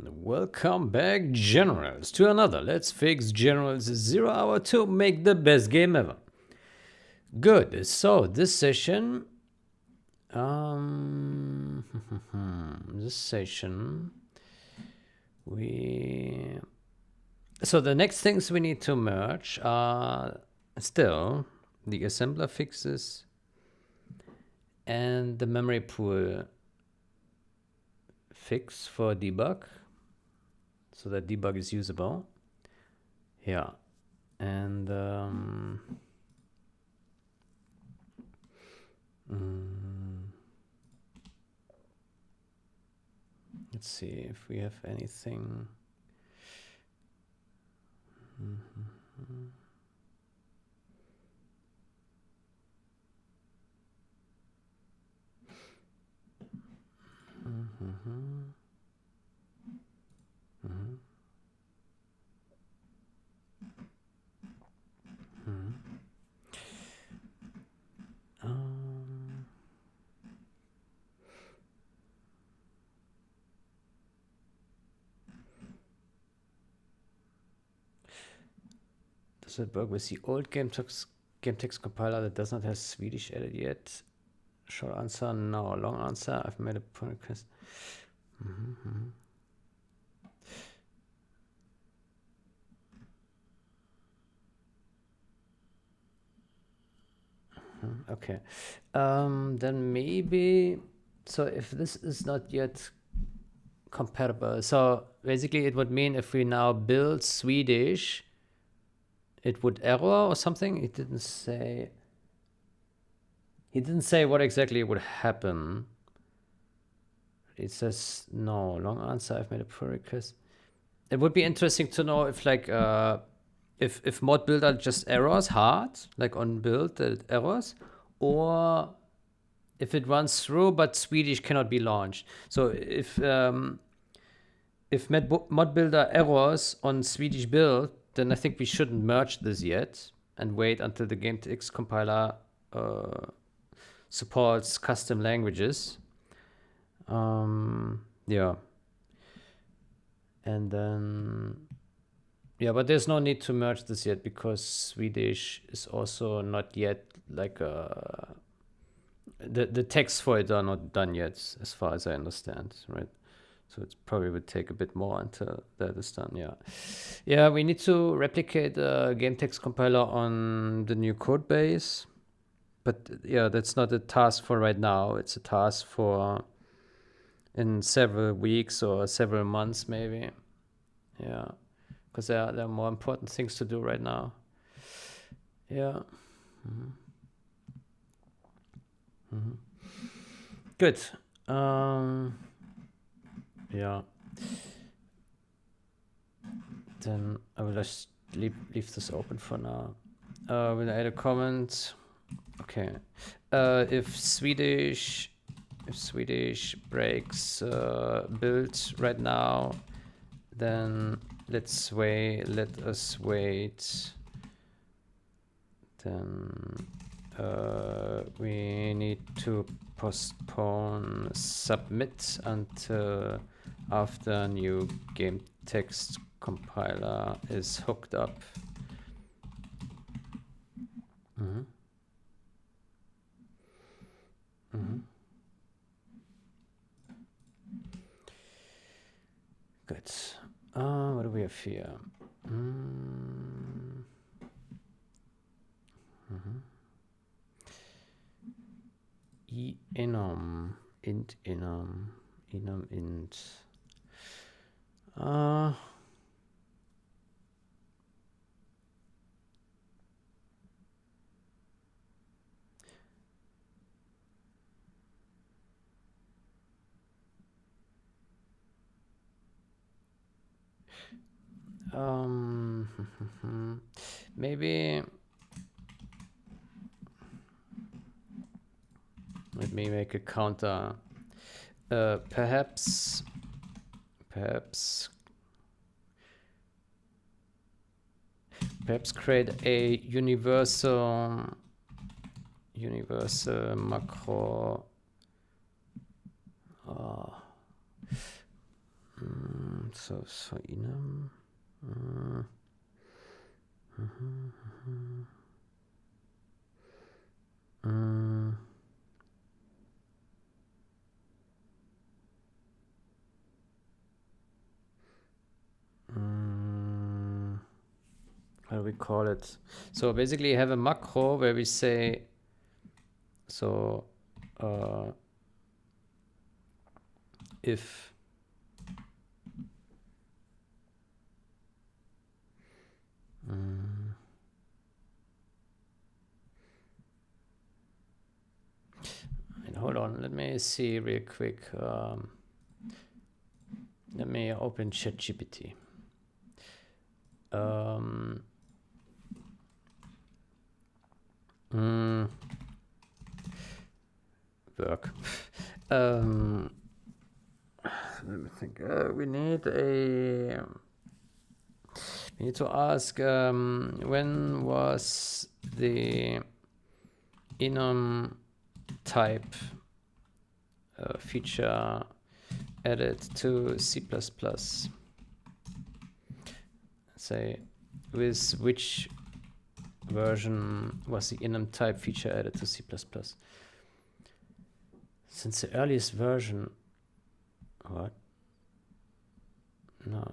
Welcome back, generals, to another Let's Fix Generals 0 hour to make the best game ever. Good, so this session, so the next things we need to merge are still the assembler fixes and the memory pool fix for debug, so that debug is usable. Yeah, and let's see if we have anything. Does it work with the old game text compiler that does not have Swedish added yet? Short answer, no. Long answer, I've made a pull request. Okay, then maybe, so if this is not yet compatible, so basically it would mean if we now build Swedish, it would error or something. It didn't say. He didn't say what exactly would happen. It says no. Long answer, I've made a pull request. It would be interesting to know if like if mod builder just errors hard, like on build it errors, or if it runs through but Swedish cannot be launched. So if mod builder errors on Swedish build, then I think we shouldn't merge this yet and wait until the GameText compiler supports custom languages. Yeah. And then, yeah, but there's no need to merge this yet because Swedish is also not yet like the text for it are not done yet, as far as I understand, right? So it probably would take a bit more until that is done. Yeah, yeah, we need to replicate the GameText compiler on the new code base, but yeah, that's not a task for right now. It's a task for in several weeks or several months, maybe. Yeah, because there are more important things to do right now. Yeah. Good. Yeah. Then I will just leave this open for now. Will I add a comment? Okay. If Swedish breaks build right now, then let us wait. Then we need to postpone submit until after new game text compiler is hooked up. Good. What do we have here? Enum int. Maybe let me make a counter. Perhaps create a universal macro So enum. How do we call it? So basically, you have a macro where we say, so if and hold on, let me see real quick. Let me open ChatGPT. Work. Let me think. We need to ask when was the enum type feature added to C++? Say, with which version was the enum type feature added to C++? Since the earliest version, what? No.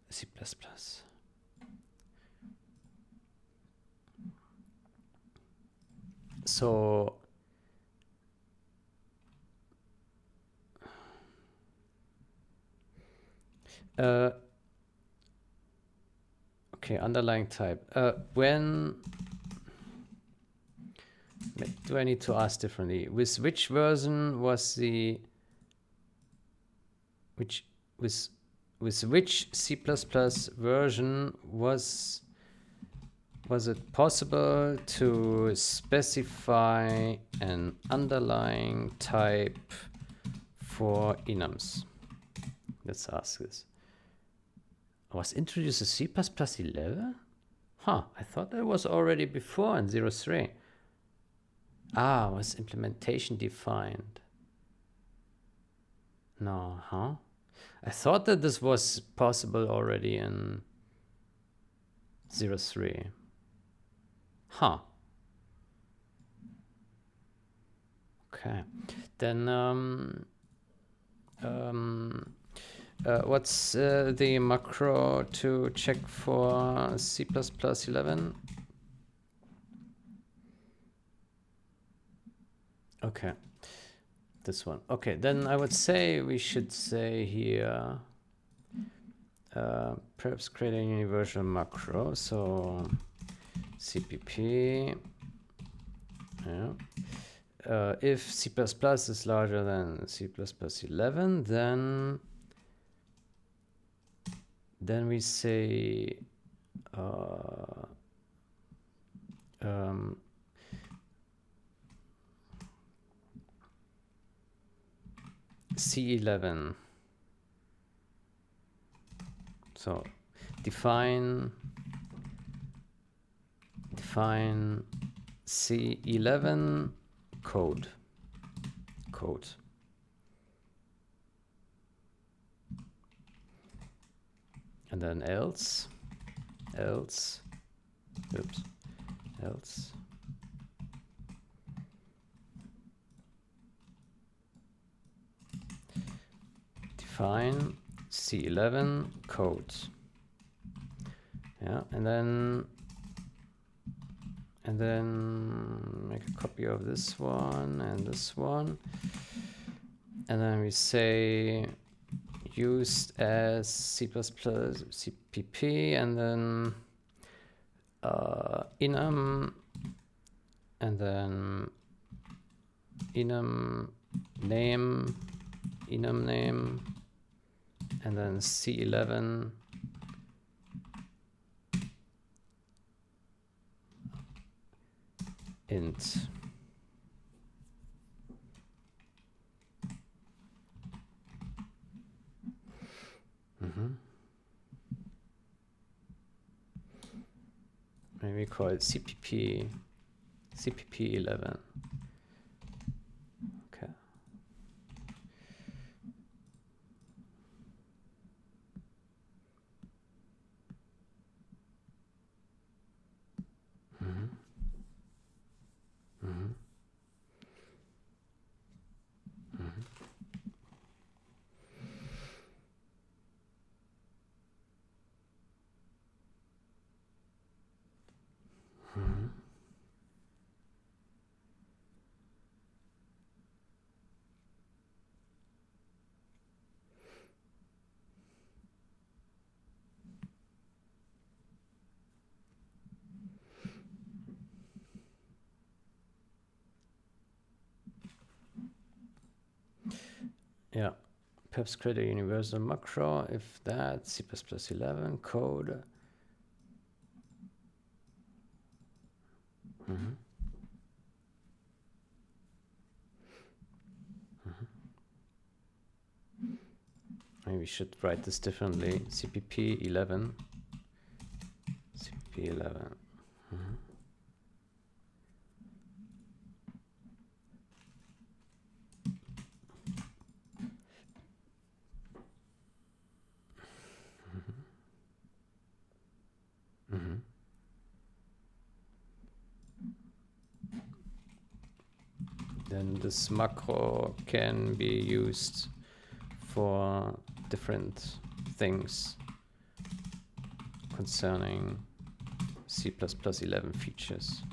C++. So okay, underlying type. When do I need to ask differently? With which version was the with which C++ version was it possible to specify an underlying type for enums? Let's ask this. Was introduced to C++ 11? Huh, I thought that was already before in 03. Ah, was implementation defined? No, huh? I thought that this was possible already in 03. Huh. Okay. Then what's the macro to check for C++ 11? Okay. This one. Okay, then I would say we should say here perhaps create a universal macro. So CPP. Yeah. If C++ is larger than C++ 11, then we say C11. So define C11 code. And then else. Define C11 code. Yeah, and then make a copy of this one and this one. And then we say used as C++ CPP, and then enum, and then enum name, and then C11 int. Maybe call it CPP 11. Yeah, perhaps create a universal macro if that C++11 code. Maybe we should write this differently. CPP 11. CPP 11. Then this macro can be used for different things concerning C++11 features.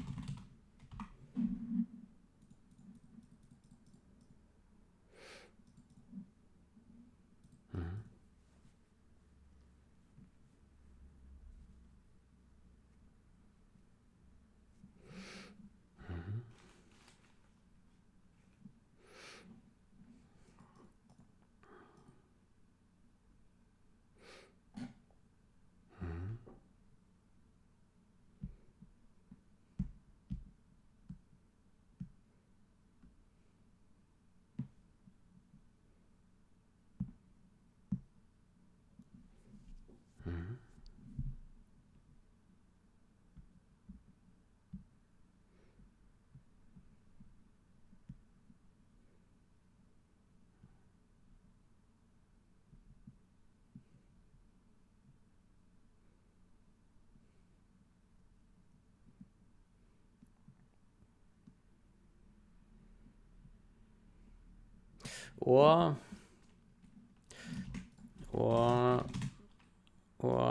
Or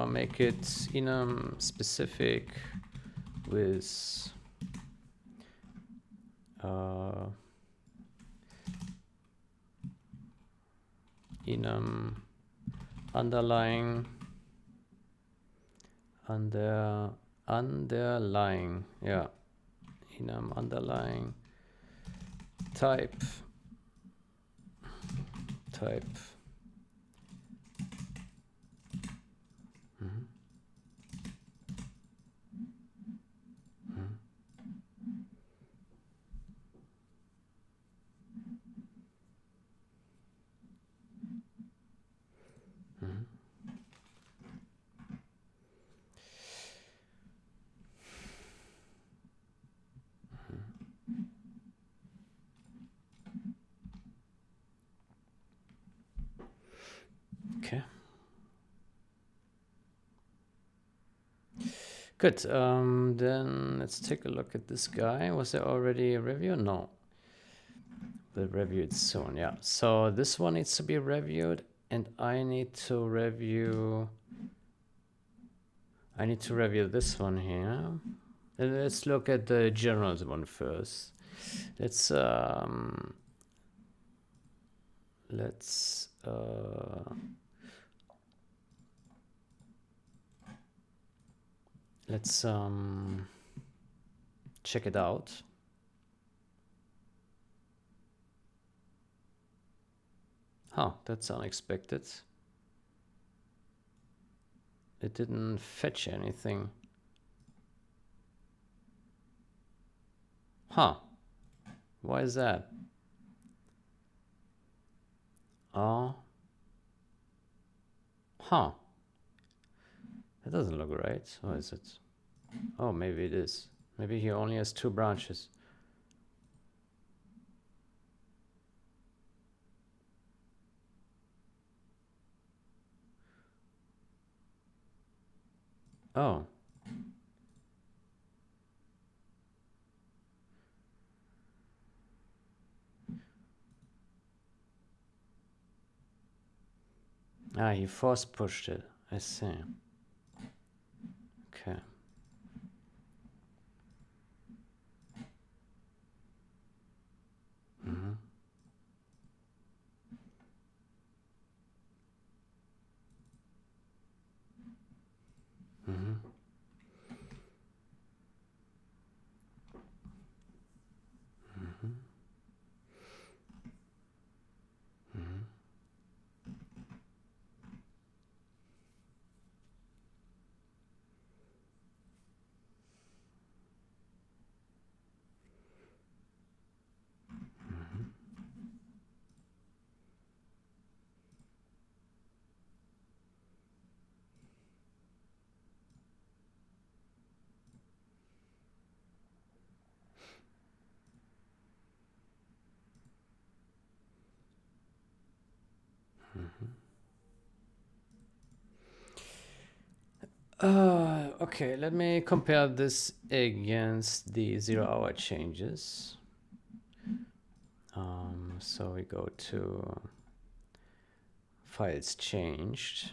make it enum specific with enum underlying underlying, yeah, enum underlying type okay. Good. Then let's take a look at this guy. Was there already a review? No. We'll review it soon. Yeah. So this one needs to be reviewed, and I need to review this one here. And let's look at the general one first. Let's check it out. Huh, that's unexpected. It didn't fetch anything. Huh. Why is that? Oh. Huh. That doesn't look right. Or is it? Oh, maybe it is. Maybe he only has 2 branches. Oh. Ah, he force pushed it. I see. Okay. Okay, let me compare this against the 0-hour changes. So we go to files changed.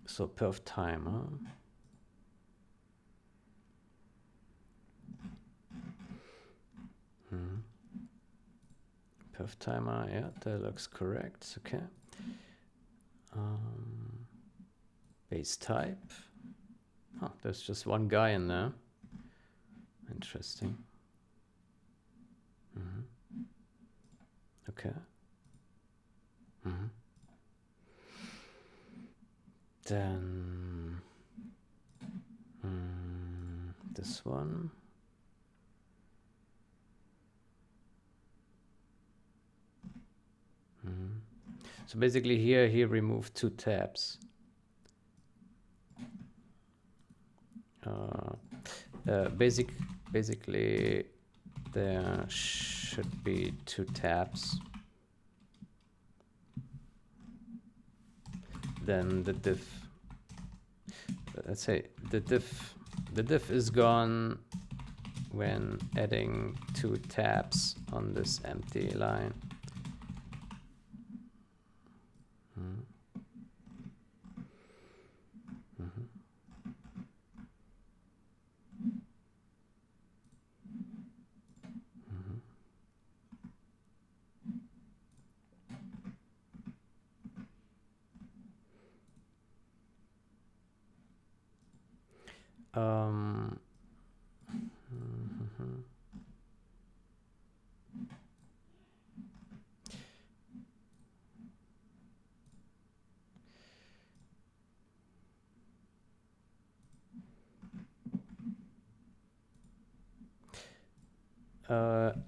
So perf timer. Perf timer, yeah, that looks correct. Okay. Base type. Oh, there's just one guy in there. Interesting. Okay. Then this one. So basically here he removed 2 tabs. Basically there should be 2 tabs. Then the diff, let's say the diff is gone when adding 2 tabs on this empty line.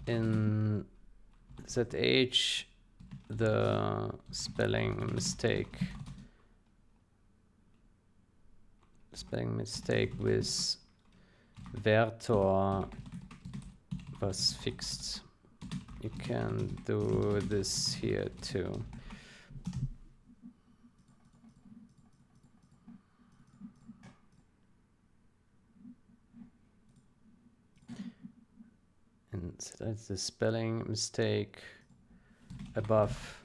In ZH, the spelling mistake with Vertor was fixed. You can do this here too. And that's the spelling mistake above.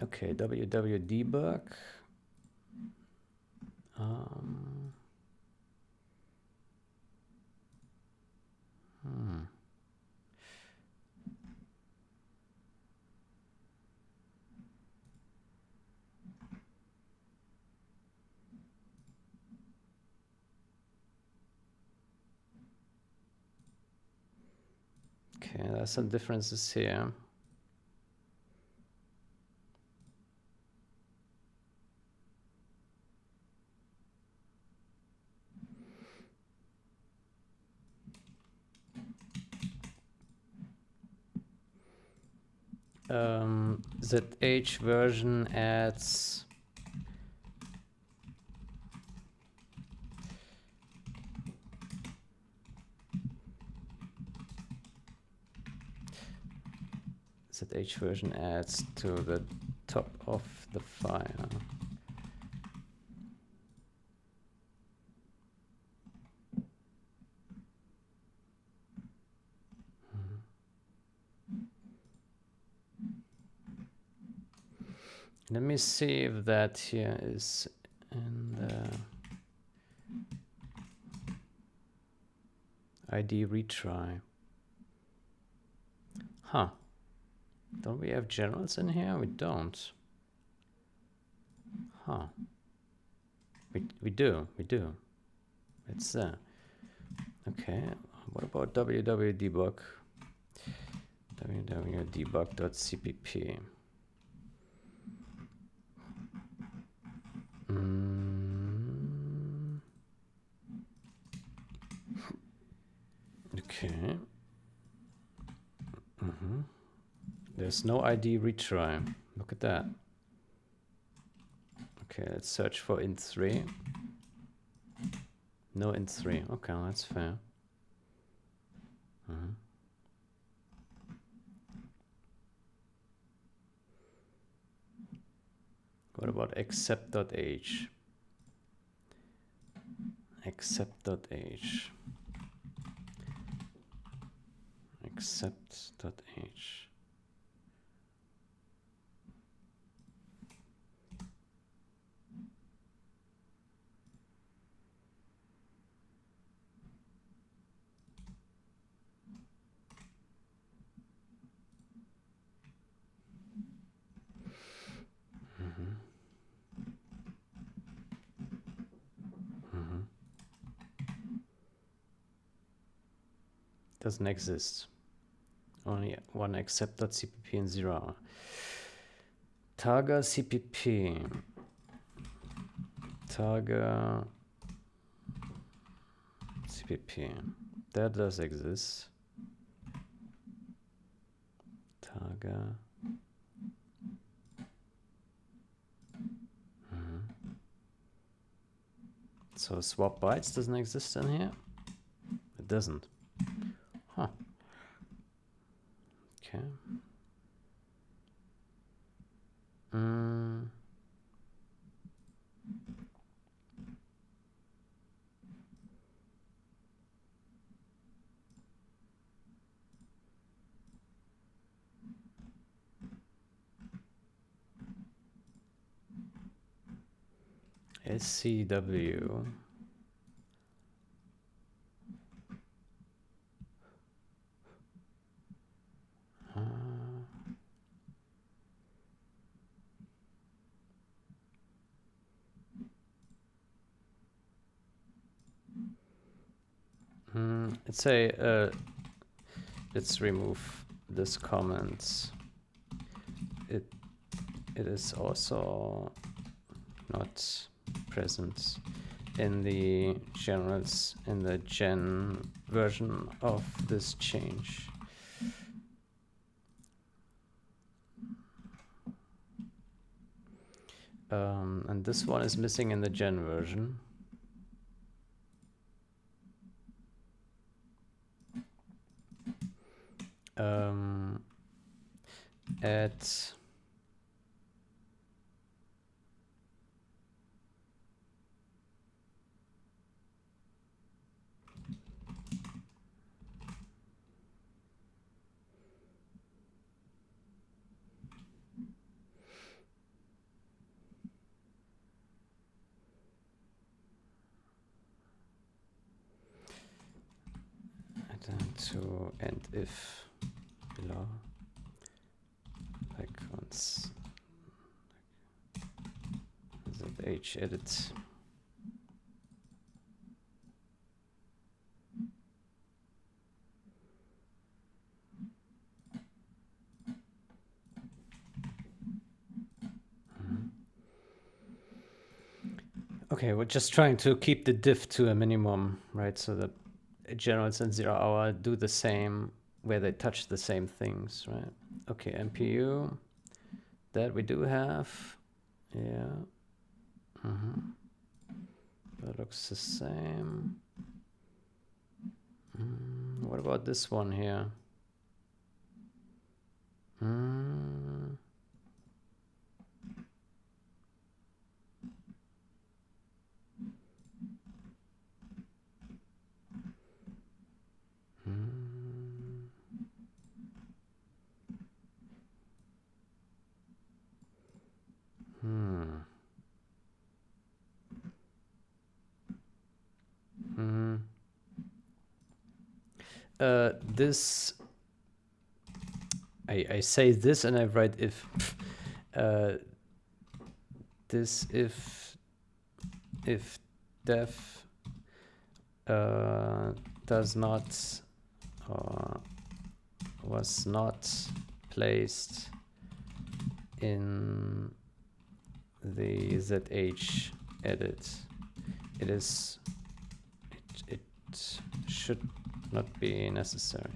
Okay, debug. Okay, there's some differences here. ZH version adds ZH version adds to the top of the file. Let me see if that here is in the ID retry. Huh. Don't we have generals in here? We don't. Huh. We do. It's there. Okay. What about www.debug? www.debug.cpp. Okay. There's no ID retry. Look at that. Okay, let's search for int3. No int3. Okay, that's fair. What about accept.h? Accept.h. Accept.h. Doesn't exist. Only one accept.cpp and 0. Targa cpp. Targa cpp. That does exist. Targa. So swap bytes doesn't exist in here? It doesn't. Huh. Okay. SCW. Let's say, let's remove this comment. It is also not present in the generals, in the gen version of this change. And this one is missing in the gen version. Add to end if below, like once h edit. Okay, we're just trying to keep the diff to a minimum, right? So that generals and 0 hour do the same, where they touch the same things, right? Okay, MPU, that we do have. Yeah. That looks the same. What about this one here? This, I say this and I write if. This if def does not was not placed in the ZH edit, it should not be necessary.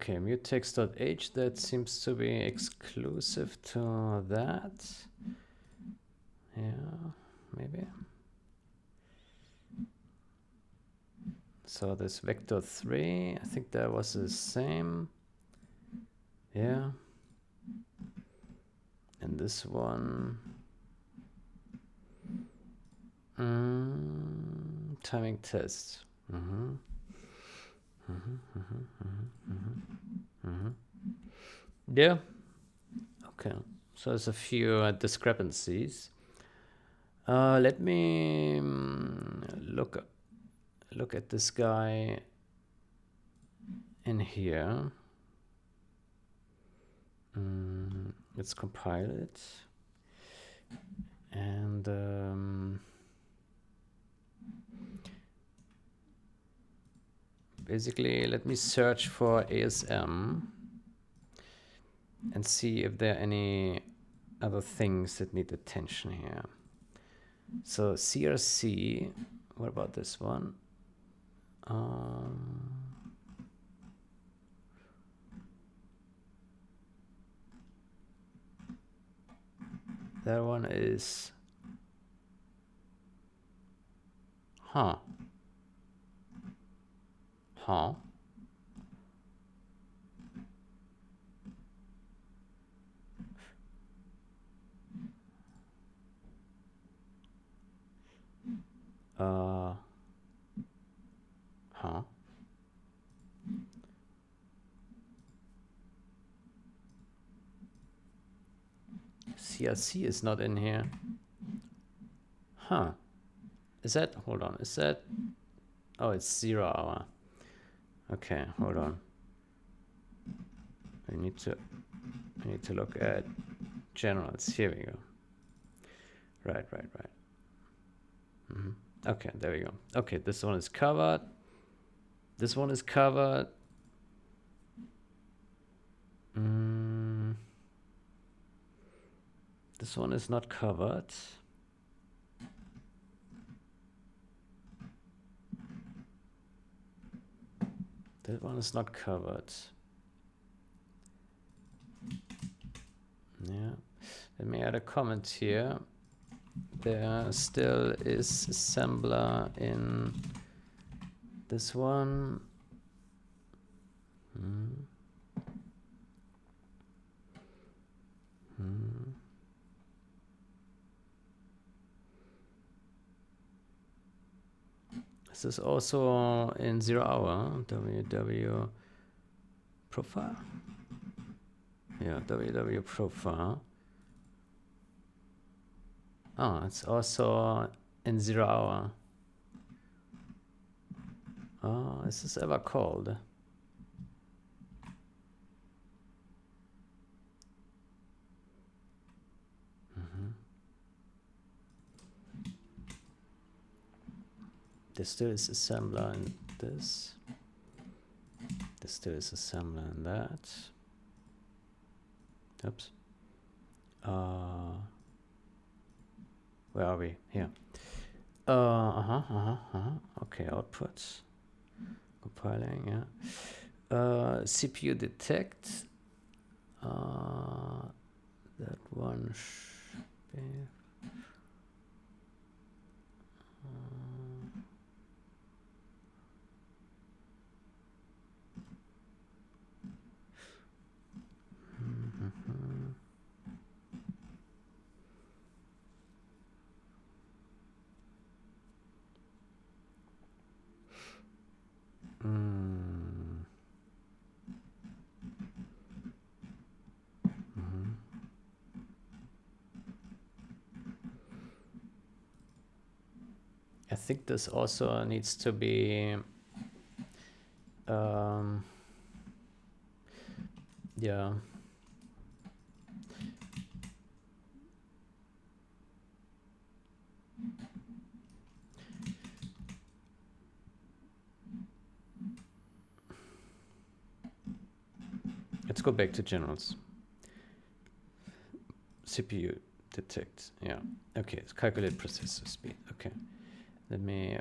Okay, mutex.h, that seems to be exclusive to that. Yeah, maybe. So this vector 3, I think that was the same. Yeah. And this one, timing test. Yeah. Okay. So there's a few discrepancies. Let me look at this guy in here. Let's compile it. And basically, let me search for ASM and see if there are any other things that need attention here. So CRC, what about this one? That one is, huh. CRC is not in here. Huh. Is that, hold on, is that, oh, it's 0 hour. Okay, hold on. I need to look at generals. Here we go. Right. Okay, there we go. Okay, this one is covered. This one is covered. This one is not covered. That one is not covered. Yeah. Let me add a comment here. There still is assembler in this one. This is also in 0 hour. WW profile. Yeah, WW profile. Oh, it's also in 0 hour. Oh, is this ever called? There still is assembler in this. There still is assembler in that. Oops. Where are we? Here. Okay, outputs. Compiling, yeah. CPU detect. That one should be. I think this also needs to be yeah. Let's go back to generals. CPU detect. Yeah. Okay. Let's calculate processor speed. Okay. Let me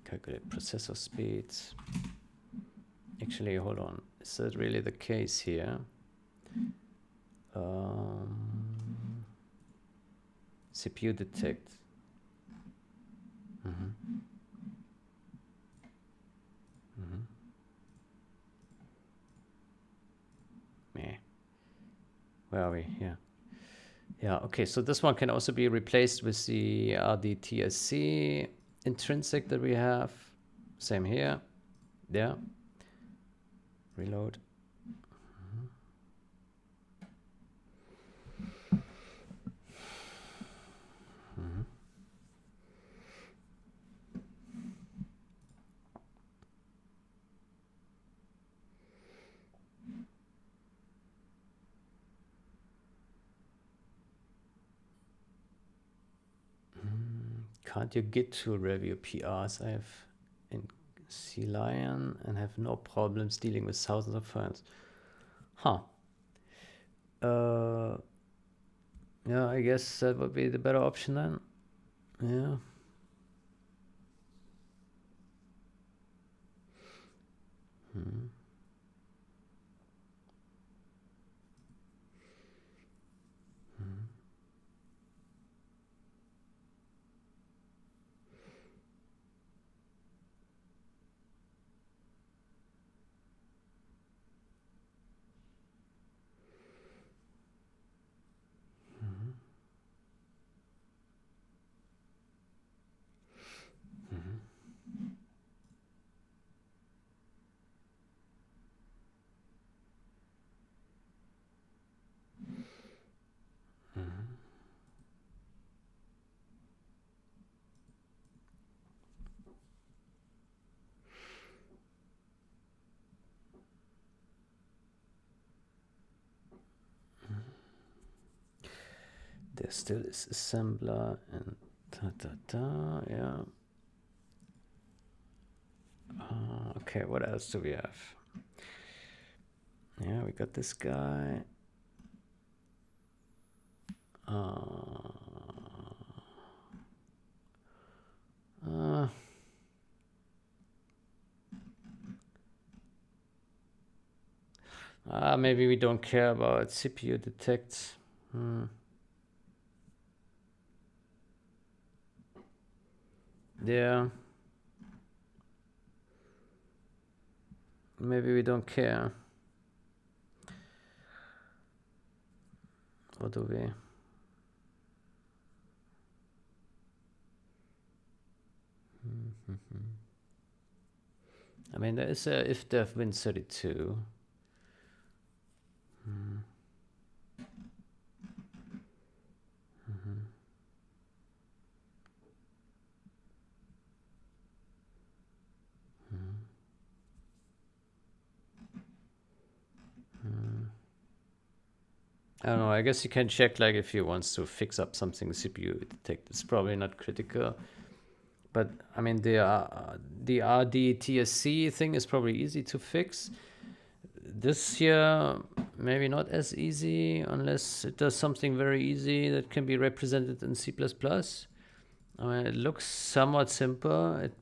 calculate processor speed. Actually, hold on. Is that really the case here? CPU detect. Meh. Where are we? Yeah. Yeah, okay, so this one can also be replaced with the RDTSC intrinsic that we have. Same here. Yeah. Reload. Can't you git to review PRs? I have in C Lion and have no problems dealing with thousands of files. Huh. Yeah, I guess that would be the better option then. Yeah. There still is assembler and yeah. Okay, what else do we have? Yeah, we got this guy. Maybe we don't care about CPU detect. Yeah. Maybe we don't care. Or do we? I mean, there is a if def win32. I don't know. I guess you can check like if you want to fix up something CPU detect. It's probably not critical. But I mean, the RDTSC thing is probably easy to fix. This here, maybe not as easy unless it does something very easy that can be represented in C++. I mean, it looks somewhat simple. It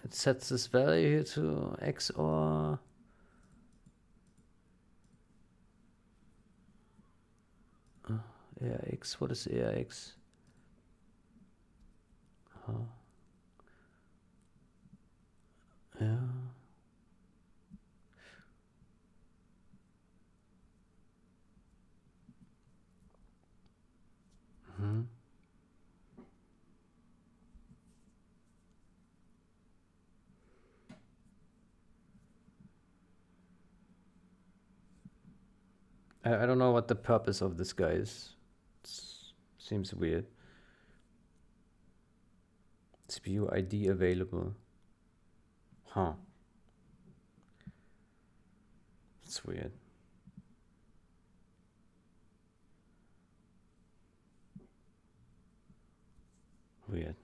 sets this value here to XOR. AIX, what is AIX? Yeah. I don't know what the purpose of this guy is. Seems weird. CPU ID available. Huh. It's weird. Weird.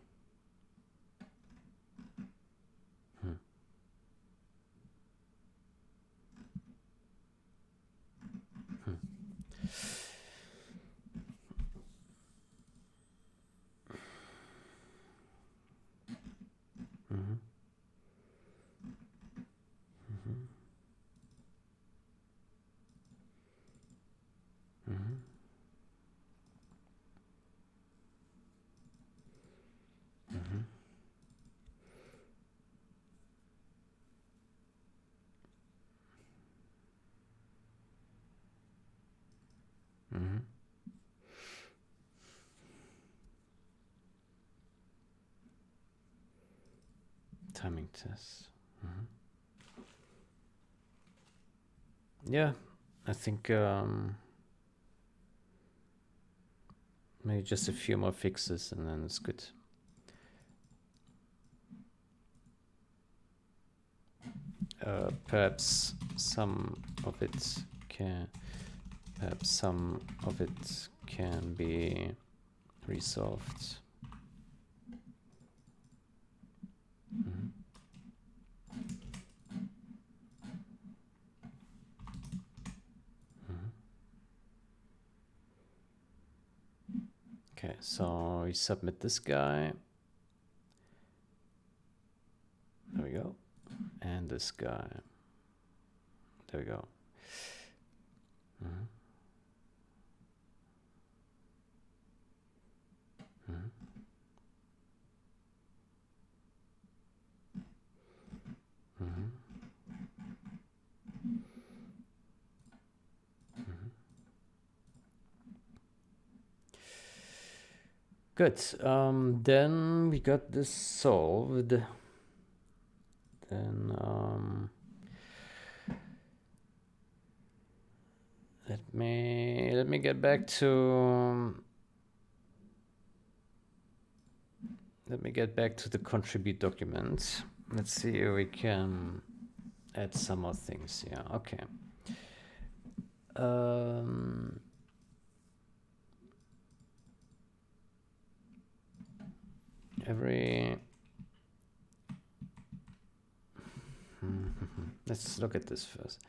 Timing test. Yeah, I think maybe just a few more fixes and then it's good. Perhaps some of it can be resolved. Okay, so we submit this guy. There we go. And this guy. There we go. Good. Then we got this solved. Then let me get back to the contribute document. Let's see if we can add some more things. Yeah. Okay. Let's look at this first.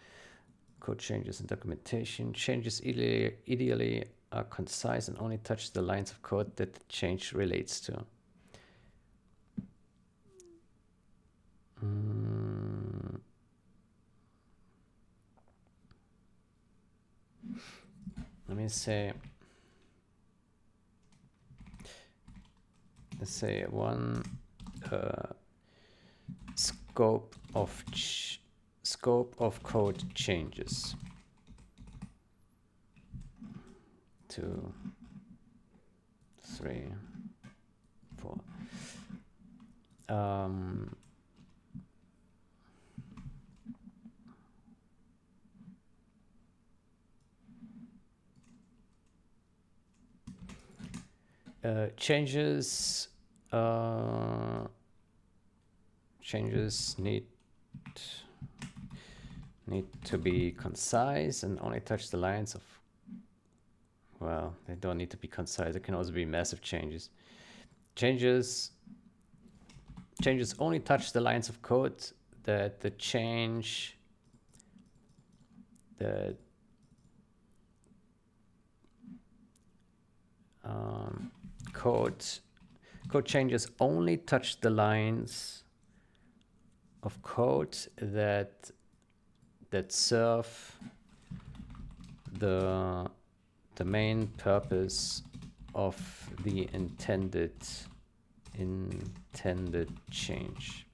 Code changes and documentation. Changes ideally are concise and only touch the lines of code that the change relates to. Let me say, let's say one scope of code changes. 2, 3, 4. Changes need to be concise and only touch the lines of, well, they don't need to be concise. It can also be massive changes. Changes only touch the lines of code that the change that code changes only touch the lines of code that serve the main purpose of the intended change.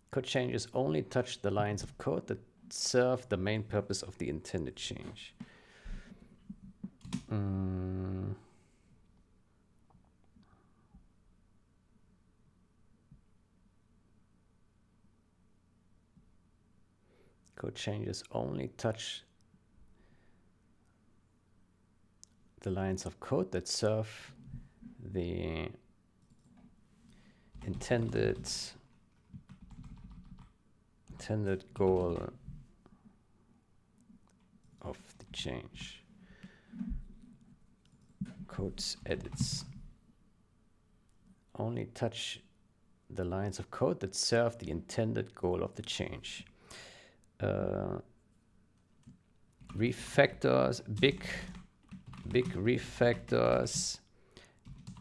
Code changes only touch the lines of code that serve the main purpose of the intended change. Code changes only touch the lines of code that serve the intended goal of the change. Code edits only touch the lines of code that serve the intended goal of the change. Refactors, big refactors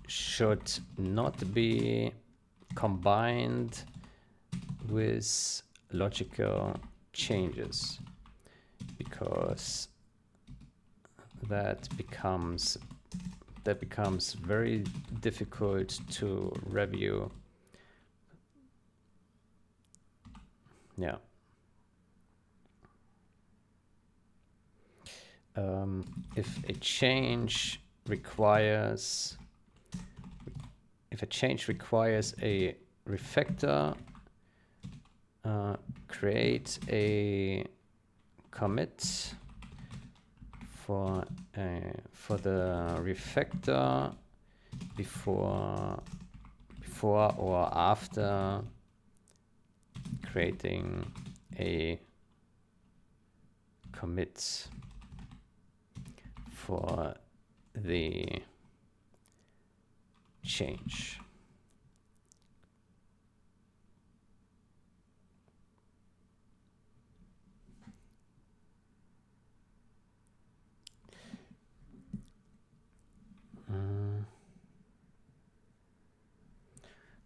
should not be combined with logical changes, because that becomes very difficult to review. Yeah. If a change requires a refactor, create a commit for the refactor before or after creating a commit for the change.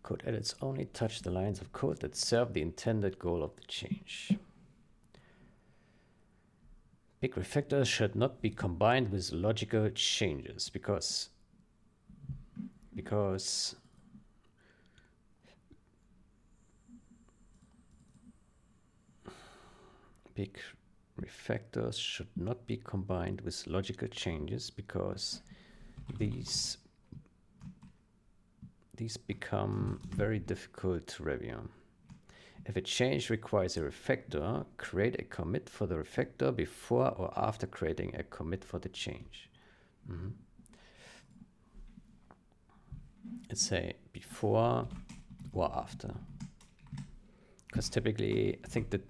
Code edits only touch the lines of code that serve the intended goal of the change. Big refactors should not be combined with logical changes because big refactors should not be combined with logical changes because these become very difficult to review. If a change requires a refactor, create a commit for the refactor before or after creating a commit for the change. Let's say before or after. Because typically, I think that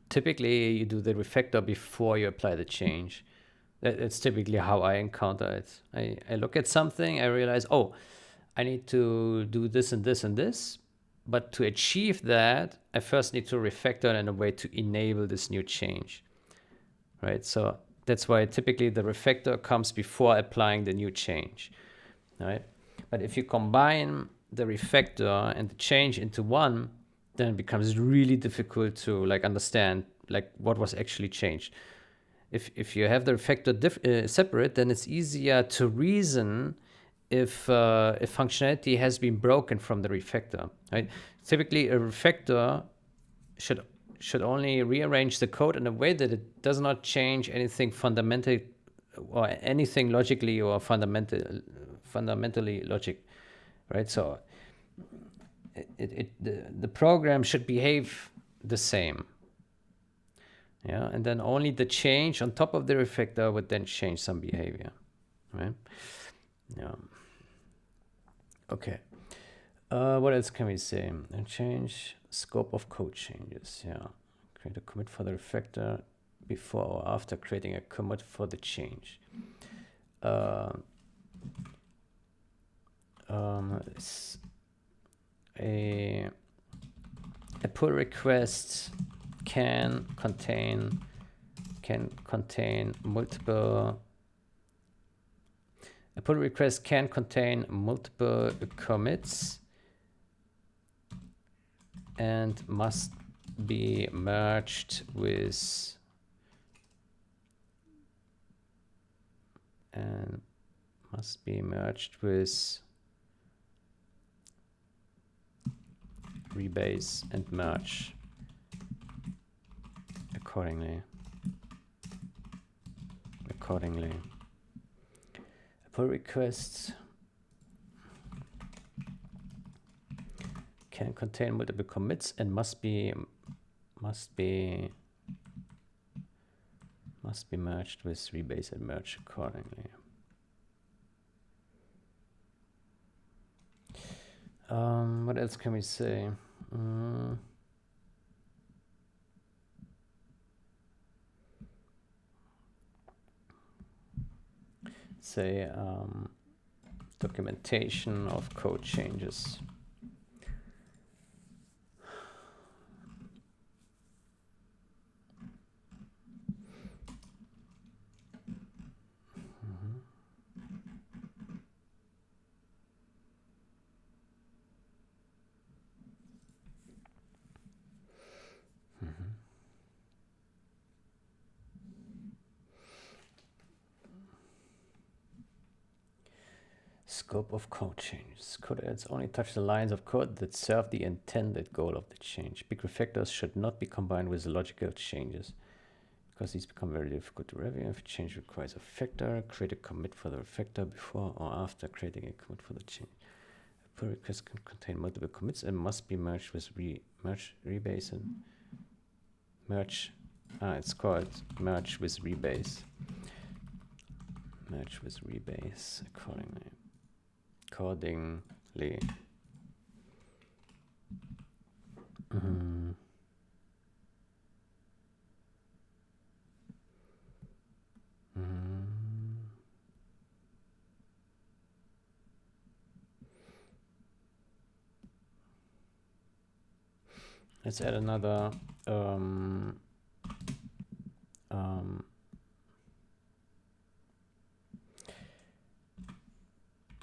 typically you do the refactor before you apply the change. That's typically how I encounter it. I look at something, I realize, oh, I need to do this and this and this. But to achieve that, I first need to refactor it in a way to enable this new change, right? So that's why typically the refactor comes before applying the new change, right? But if you combine the refactor and the change into one, then it becomes really difficult to like understand like what was actually changed. If you have the refactor separate, then it's easier to reason if functionality has been broken from the refactor, right? Typically, a refactor should only rearrange the code in a way that it does not change anything fundamental or anything logically or fundamentally logic, right? So the program should behave the same. Yeah, and then only the change on top of the refactor would then change some behavior, right? Yeah. Okay. What else can we say? And change scope of code changes. Yeah. Create a commit for the refactor before or after creating a commit for the change. A pull request can contain multiple. A pull request can contain multiple commits and must be merged with rebase and merge accordingly. A pull request can contain multiple commits and must be merged with rebase and merge accordingly. What else can we say? Say documentation of code changes. Scope of code changes. Code edits only touch the lines of code that serve the intended goal of the change. Big refactors should not be combined with logical changes because these become very difficult to review. If a change requires a factor, create a commit for the refactor before or after creating a commit for the change. A pull request can contain multiple commits and must be merged with merge rebase and merge. It's called merge with rebase. Merge with rebase accordingly. Mm. Let's add another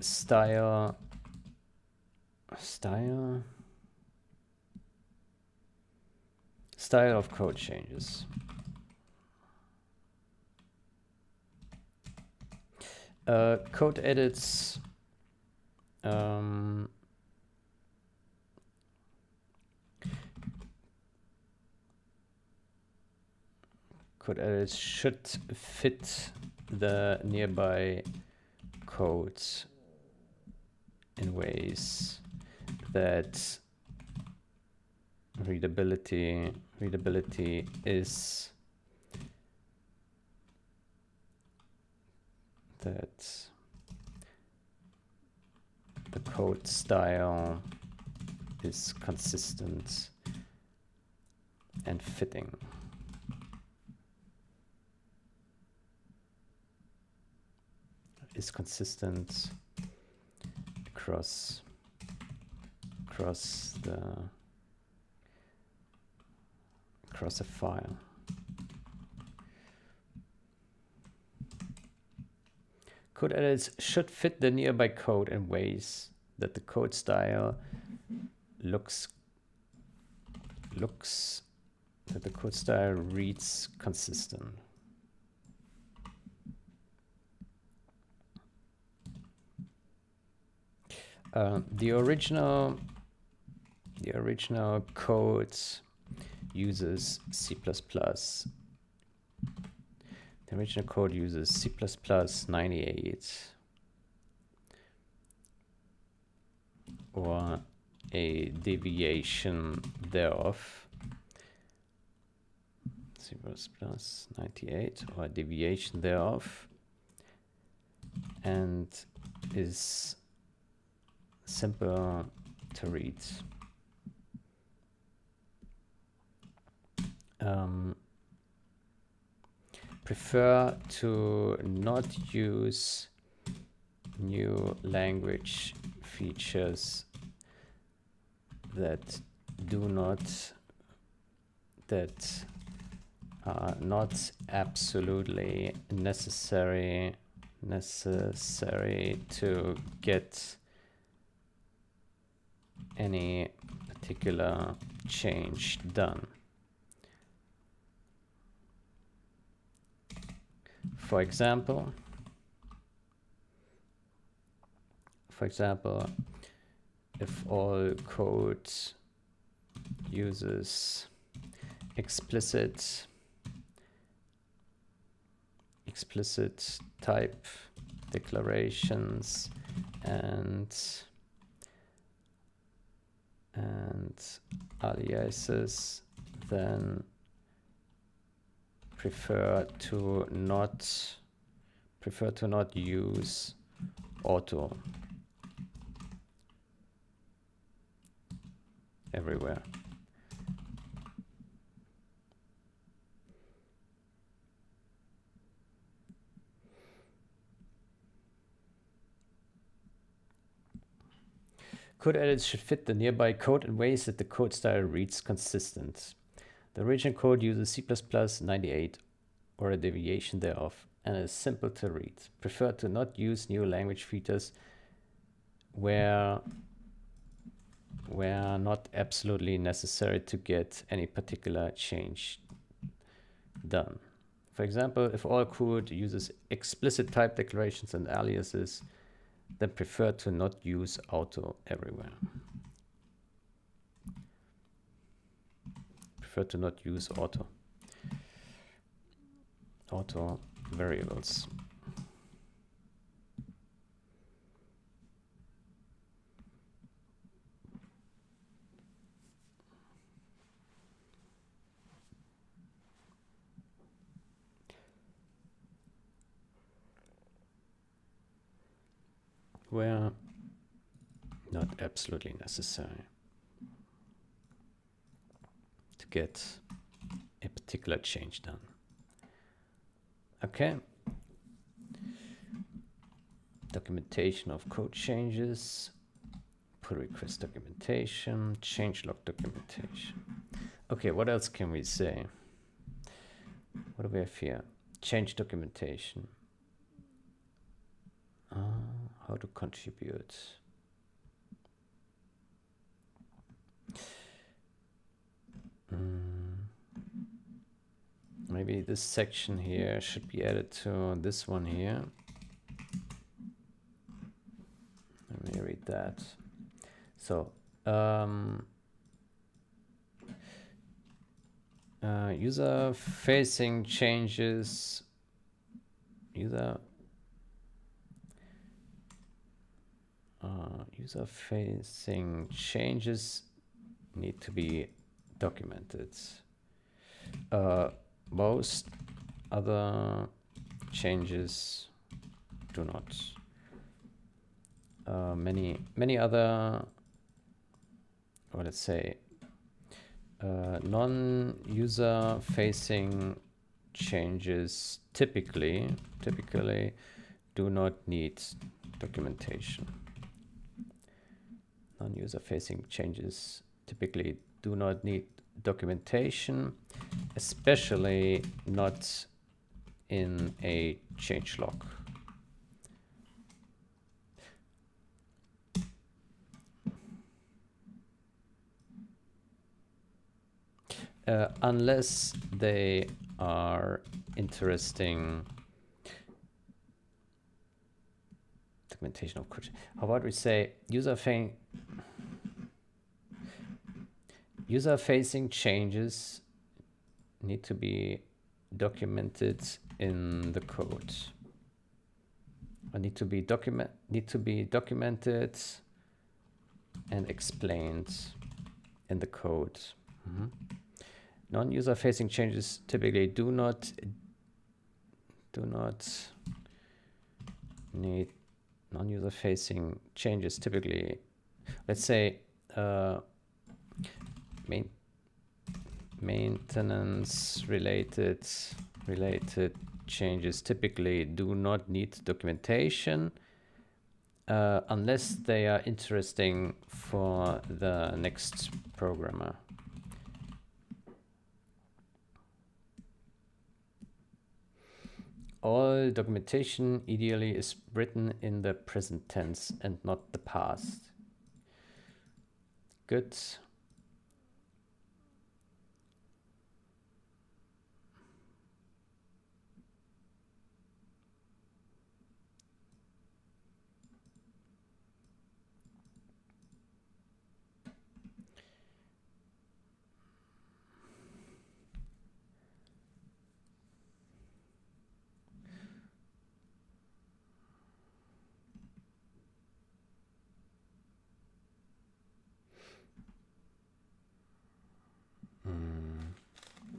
style of code changes. Code edits should fit the nearby code in ways that readability is that the code style is consistent and fitting. Is consistent across a file. Code edits should fit the nearby code in ways that the code style reads consistent. The original code uses C++. The original code uses C++ 98 or a deviation thereof. C++ 98 or a deviation thereof, and is simple to read. Prefer to not use new language features that are not absolutely necessary to get any particular change done. For example, if all code uses explicit type declarations and aliases, then prefer to not use auto everywhere. Code edits should fit the nearby code in ways that the code style reads consistent. The original code uses C++ 98 or a deviation thereof and is simple to read. Prefer to not use new language features where not absolutely necessary to get any particular change done. For example, if all code uses explicit type declarations and aliases, then prefer to not use auto everywhere. Prefer to not use auto variables. software, not absolutely necessary to get a particular change done. Okay. Documentation of code changes, pull request documentation, changelog documentation. Okay, what else can we say? What do we have here? Change documentation. How to contribute. Maybe this section here should be added to this one here. Let me read that. So, user-facing changes, user-facing changes need to be documented. Most other changes do not. Many other, or let's say, non-user facing changes typically do not need documentation. Non-user facing changes typically do not need documentation, especially not in a changelog. Unless they are interesting documentation of code. How about we say user-facing changes need to be documented in the code. Or need to be documented and explained in the code. Non-user facing changes typically do not need non-user facing changes typically. Let's say maintenance related changes typically do not need documentation unless they are interesting for the next programmer. All documentation ideally is written in the present tense and not the past. Good.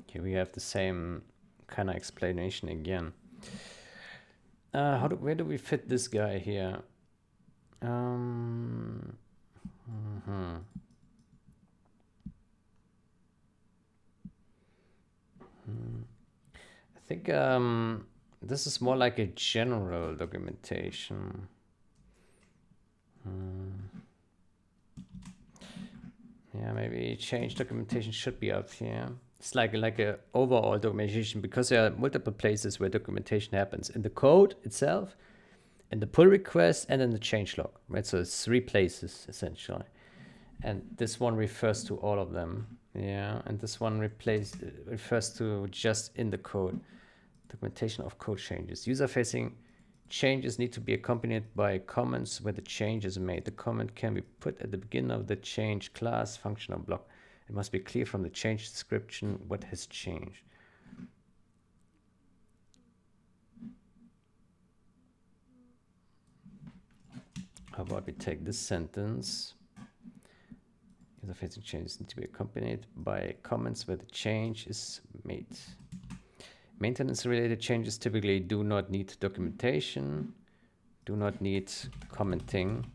Here we have the same kind of explanation again. Where do we fit this guy here? I think this is more like a general documentation. Yeah, maybe change documentation should be up here. It's like a overall documentation, because there are multiple places where documentation happens: in the code itself, in the pull request, and in the changelog, right? So it's 3 places essentially, and this one refers to all of them. Yeah, and this one refers to just in the code. Documentation of code changes. User-facing changes need to be accompanied by comments where the change is made. The comment can be put at the beginning of the change class, function, or block. It must be clear from the change description what has changed. How about we take this sentence? User-facing changes need to be accompanied by comments where the change is made. Maintenance-related changes typically do not need documentation. do not need commenting.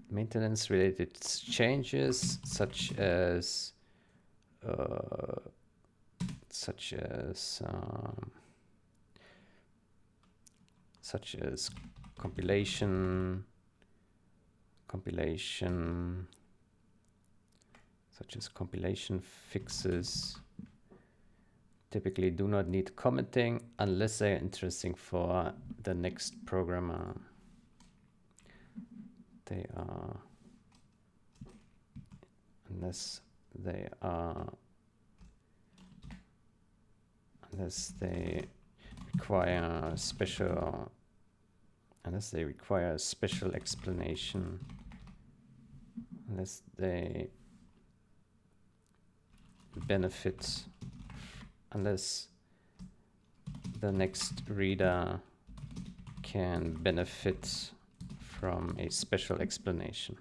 Maintenance related changes such as compilation fixes typically do not need commenting unless they are interesting for the next programmer. Unless they require special explanation, unless they benefit, unless the next reader can benefit from a special explanation.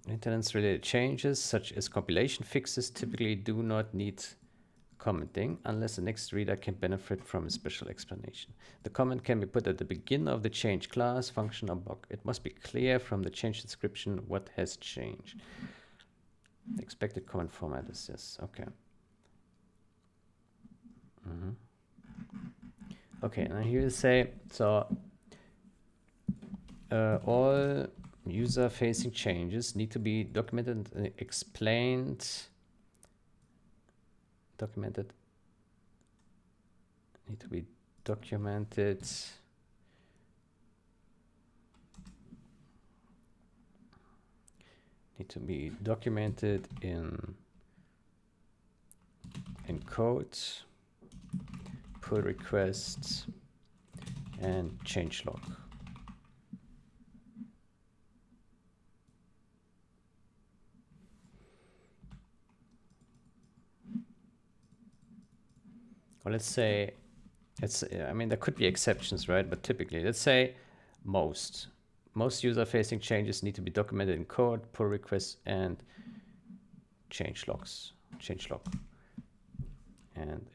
Maintenance related changes such as compilation fixes typically do not need commenting unless the next reader can benefit from a special explanation. The comment can be put at the beginning of the change class, function, or block. It must be clear from the change description what has changed. The expected comment format is this. Okay. Okay, now here you say, so all user-facing changes need to be documented and explained. Need to be documented. Need to be documented in code, pull requests, and changelog. Well, let's say I mean, there could be exceptions, right? But typically, let's say most user-facing changes need to be documented in code, pull requests, and changelog. And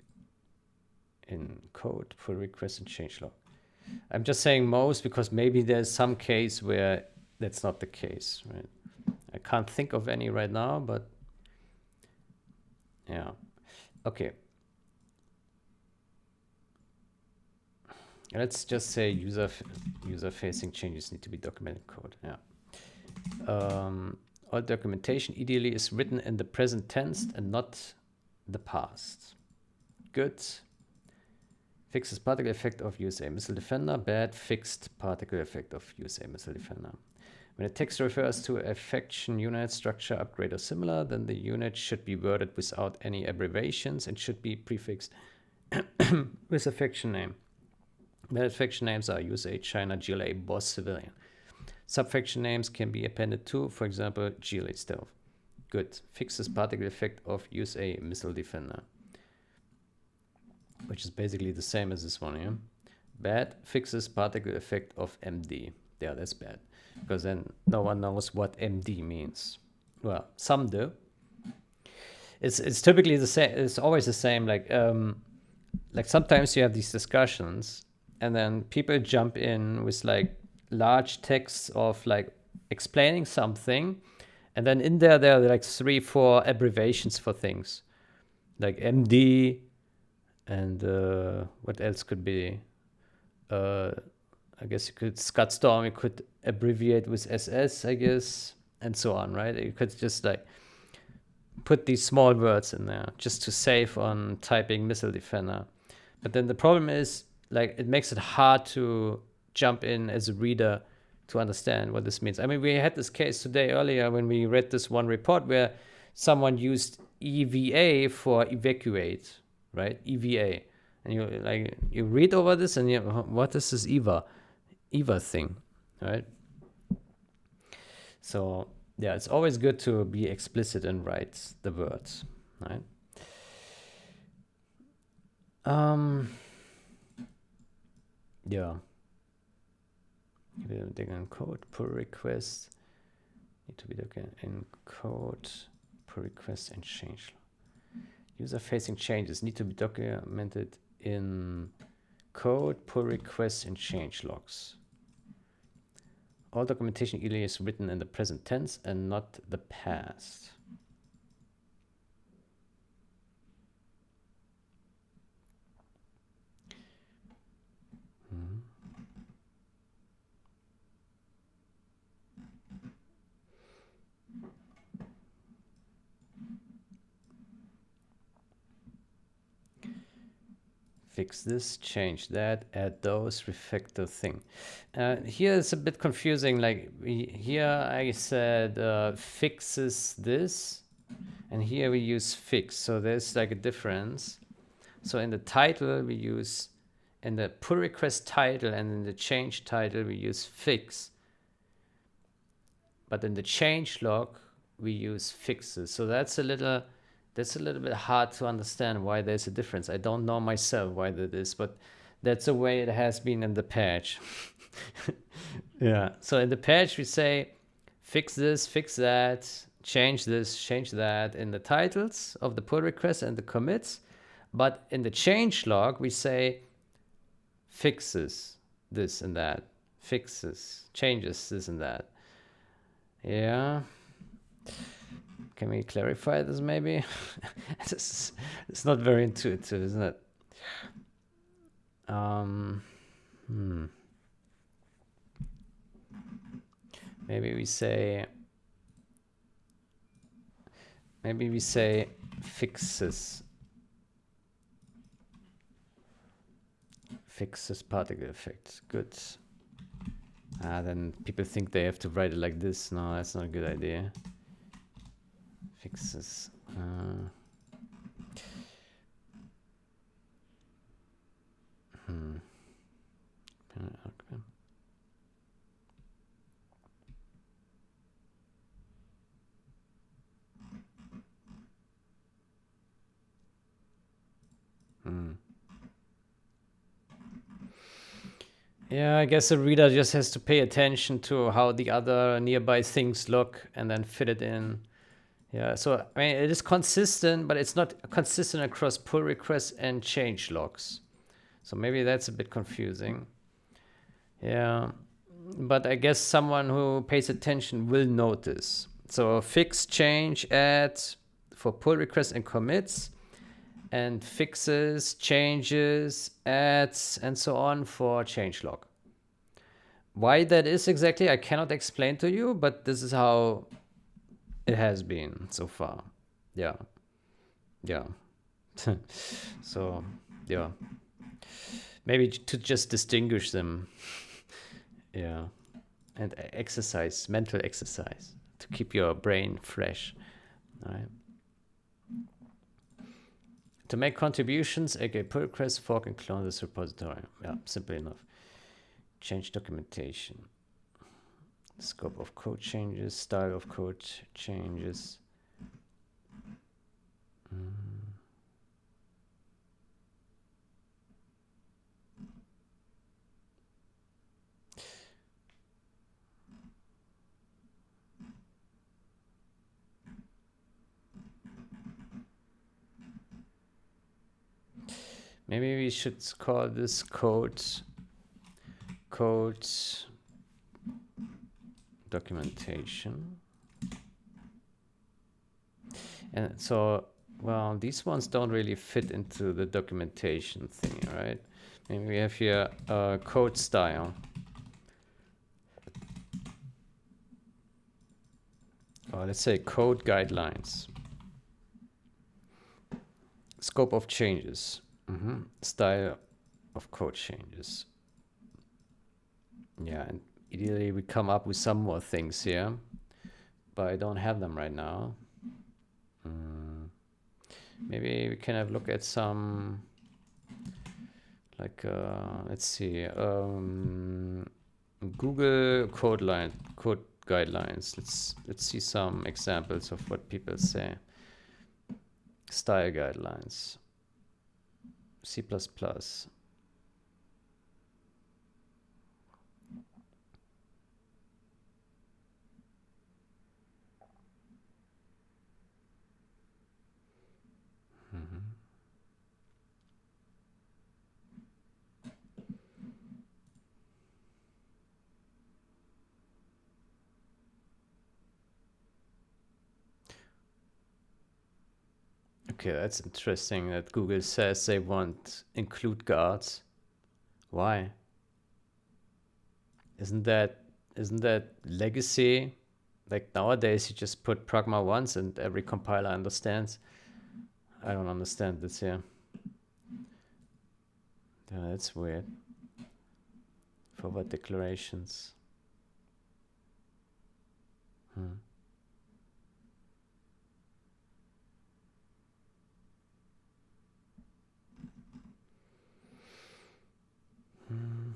in code, pull requests, and changelog. I'm just saying most because maybe there's some case where that's not the case, right? I can't think of any right now, but yeah. Okay. Let's just say user-facing changes need to be documented in code. Yeah. All documentation ideally is written in the present tense and not the past. Good. Fixes particle effect of USA Missile Defender. Bad. Fixed particle effect of USA Missile Defender. When a text refers to a faction unit, structure, upgrade, or similar, then the unit should be worded without any abbreviations and should be prefixed with a faction name. Valid faction names are USA, China, GLA, Boss, Civilian. Subfaction names can be appended to, for example, GLA Stealth. Good. Fixes particle effect of USA Missile Defender, which is basically the same as this one here. Bad. Fixes particle effect of MD. Yeah, that's bad, because then no one knows what MD means. Well, some do. It's typically the same. It's always the same. Like sometimes you have these discussions, and then people jump in with like large texts of like explaining something, and then in there are like 3-4 abbreviations for things, like MD, and what else could be? I guess you could Scudstorm. You could abbreviate with SS, I guess, and so on, right? You could just like put these small words in there just to save on typing Missile Defender. But then the problem is, like, it makes it hard to jump in as a reader to understand what this means. I mean, we had this case today earlier when we read this one report where someone used EVA for evacuate, right? EVA. And you read over this and what is this EVA thing, right? So yeah, it's always good to be explicit and write the words, right? Yeah. Dig in code, pull request need to be documented in code. pull request and change log. User-facing changes need to be documented in code, pull requests, and change logs. All documentation ideally is written in the present tense and not the past. Fix this, change that, add those, refactor thing. Here it's a bit confusing. Like here I said fixes this, and here we use fix. So there's like a difference. So in the title we use, in the pull request title and in the change title we use fix. But in the change log we use fixes. So that's a little bit hard to understand why there's a difference. I don't know myself why that is, but that's the way it has been in the patch. Yeah. So in the patch we say fix this, fix that, change this, change that in the titles of the pull requests and the commits. But in the change log we say fixes this and that, fixes, changes this and that. Yeah. Can we clarify this maybe? It's not very intuitive, isn't it? Maybe we say fixes. Fixes particle effect. Good. Then people think they have to write it like this. No, that's not a good idea. Fixes. Yeah, I guess the reader just has to pay attention to how the other nearby things look and then fit it in. Yeah, so I mean, it is consistent, but it's not consistent across pull requests and change logs. So maybe that's a bit confusing. Yeah, but I guess someone who pays attention will notice. So fix, change, add for pull requests and commits, and fixes, changes, adds, and so on for changelog. Why that is exactly, I cannot explain to you, but this is how it has been so far. Yeah. So, yeah. Maybe to just distinguish them. Yeah. And exercise, mental exercise, to keep your brain fresh. All right. To make contributions, aka pull request, fork, and clone this repository. Yeah, simple enough. Change documentation. Scope of code changes, style of code changes. Maybe we should call this code documentation. And so, well, these ones don't really fit into the documentation thing, right? Maybe we have here code style. Or let's say code guidelines. Scope of changes. Style of code changes. Yeah, and ideally we come up with some more things here, but I don't have them right now. Maybe we can have a look at some, like, let's see, Google code guidelines. Let's see some examples of what people say. Style guidelines. C++. Okay, that's interesting that Google says they want include guards. Why? Isn't that legacy? Like nowadays you just put pragma once and every compiler understands. I don't understand this here. Yeah, that's weird. Forward declarations. Hmm. Mm-hmm.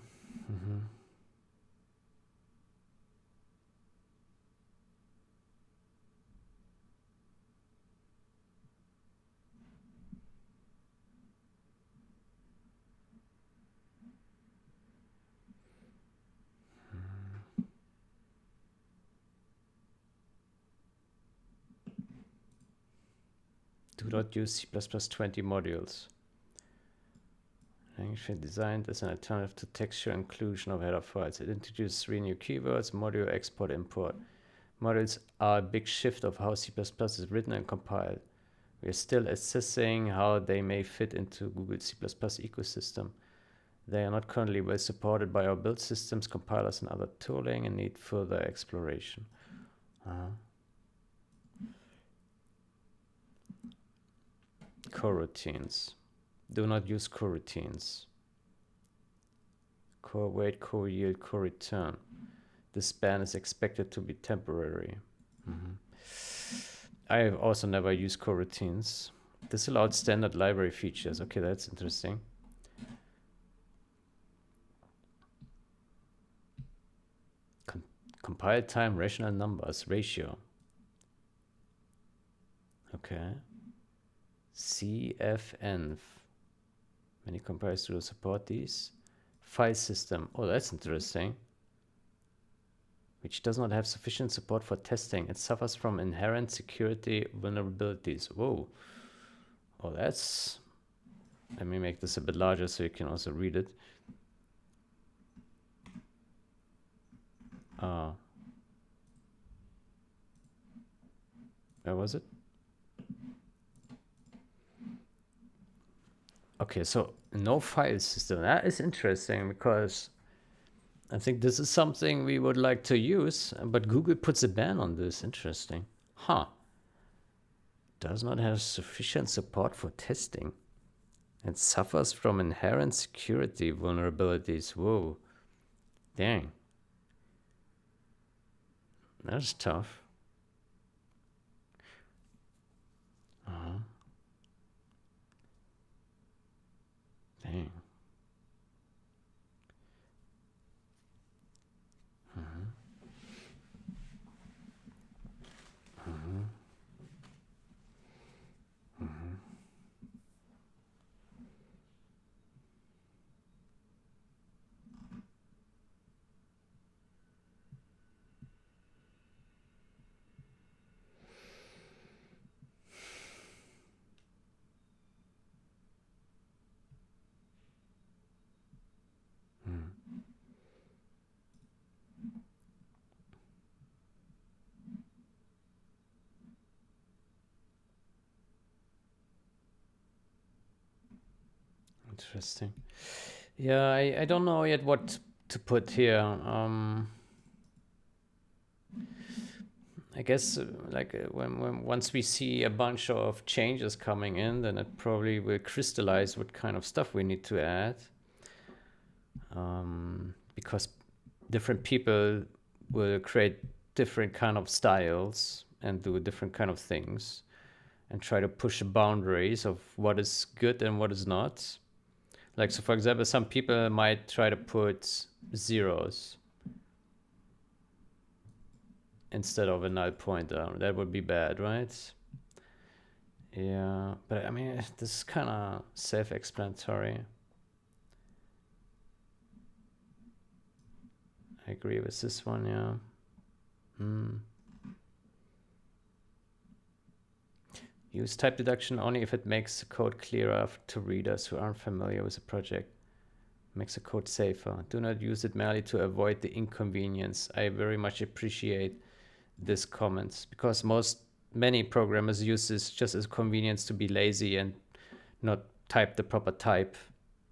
Do not use C++ 20 modules. Language designed as an alternative to textual inclusion of header files. It introduces 3 new keywords: module, export, import. Modules are a big shift of how C++ is written and compiled. We are still assessing how they may fit into Google C++ ecosystem. They are not currently well supported by our build systems, compilers, and other tooling, and need further exploration. Coroutines. Do not use coroutines. Core wait, core yield, core return. This ban is expected to be temporary. I have also never used coroutines. This allowed standard library features. Okay, that's interesting. Compile time, rational numbers, ratio. Okay. CFN. Many compilers do support these. File system. Oh, that's interesting. Which does not have sufficient support for testing. It suffers from inherent security vulnerabilities. Whoa. Oh, that's... Let me make this a bit larger so you can also read it. Where was it? Okay, so no file system. That is interesting because I think this is something we would like to use, but Google puts a ban on this. Interesting. Huh. Does not have sufficient support for testing and suffers from inherent security vulnerabilities. Whoa. Dang. That's tough. Dang. Interesting. Yeah, I don't know yet what to put here. I guess when once we see a bunch of changes coming in, then it probably will crystallize what kind of stuff we need to add. Because different people will create different kind of styles and do different kind of things and try to push the boundaries of what is good and what is not. Like, so for example, some people might try to put zeros instead of a null pointer. That would be bad, right? Yeah, but I mean, this is kind of self-explanatory. I agree with this one, yeah. Use type deduction only if it makes the code clearer to readers who aren't familiar with the project. Makes the code safer. Do not use it merely to avoid the inconvenience. I very much appreciate this comments because most many programmers use this just as convenience to be lazy and not type the proper type.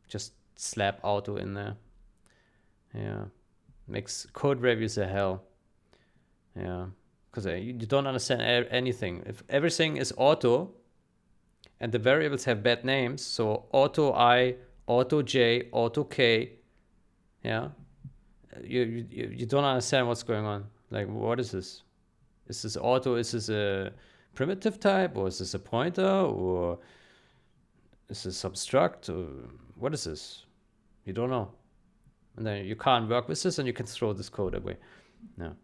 Just slap auto in there. Yeah. Makes code reviews a hell. Yeah. Because you don't understand anything. If everything is auto and the variables have bad names, so auto I, auto J, auto K, yeah, you don't understand what's going on. Like, what is this? Is this auto? Is this a primitive type, or is this a pointer, or is this subtract? Or what is this? You don't know, and then you can't work with this, and you can throw this code away. No.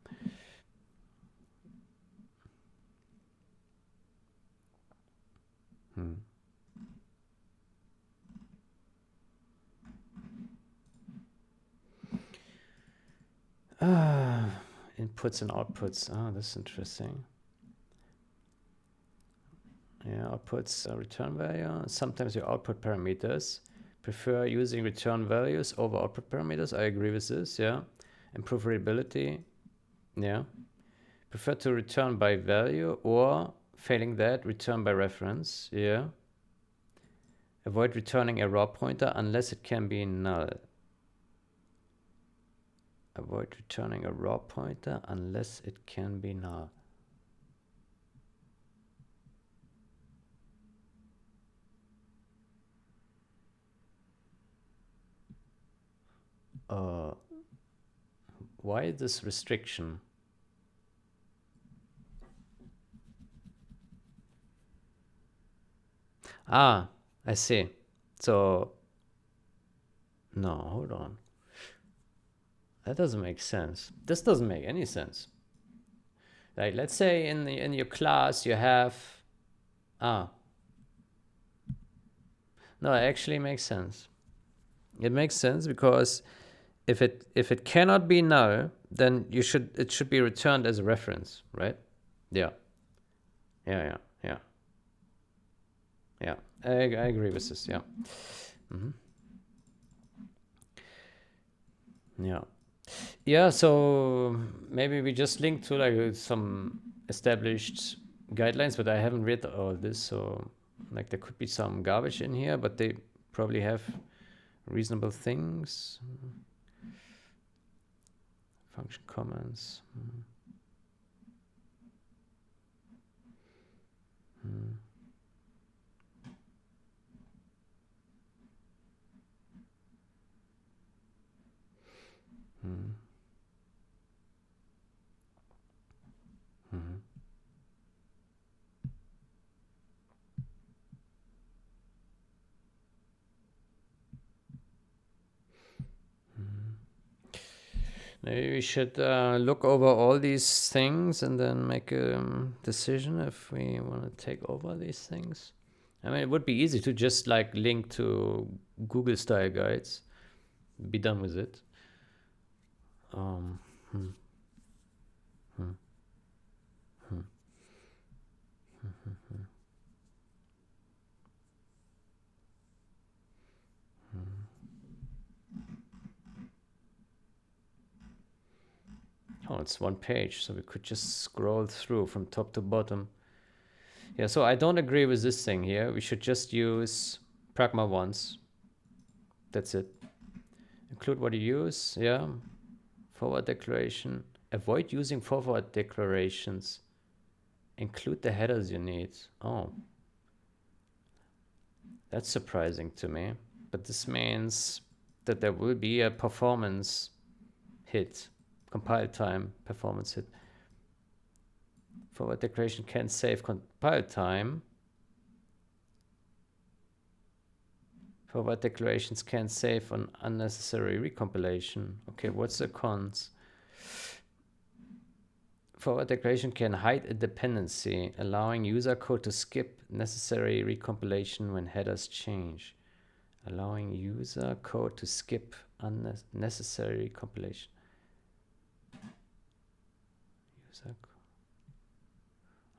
Inputs and outputs. Oh, this is interesting. Yeah, outputs return value. Sometimes your output parameters prefer using return values over output parameters. I agree with this. Yeah. Improve readability. Yeah. Prefer to return by value, or failing that, return by reference. Yeah. Avoid returning a raw pointer unless it can be null. Avoid returning a raw pointer unless it can be null. Why this restriction? Ah, I see. So, no, hold on. That doesn't make sense. This doesn't make any sense. Like, let's say in your class you have, no, it actually makes sense. It makes sense because if it cannot be null, then it should be returned as a reference, right? Yeah. Yeah. I agree with this. Yeah. Yeah, so maybe we just link to like some established guidelines, but I haven't read all this, so like there could be some garbage in here, but they probably have reasonable things. Function comments. Maybe we should look over all these things and then make a decision if we want to take over these things. I mean, it would be easy to just like link to Google style guides, be done with it. Oh, it's one page, so we could just scroll through from top to bottom. Yeah, so I don't agree with this thing here. We should just use pragma once. That's it. Include what you use. Yeah. Forward declaration. Avoid using forward declarations. Include the headers you need. Oh. That's surprising to me. But this means that there will be a performance hit. Compile time performance hit. Forward declaration can save compile time. Forward declarations can save on unnecessary recompilation. Okay, what's the cons? Forward declaration can hide a dependency, allowing user code to skip necessary recompilation when headers change. Allowing user code to skip unnecessary compilation. User code.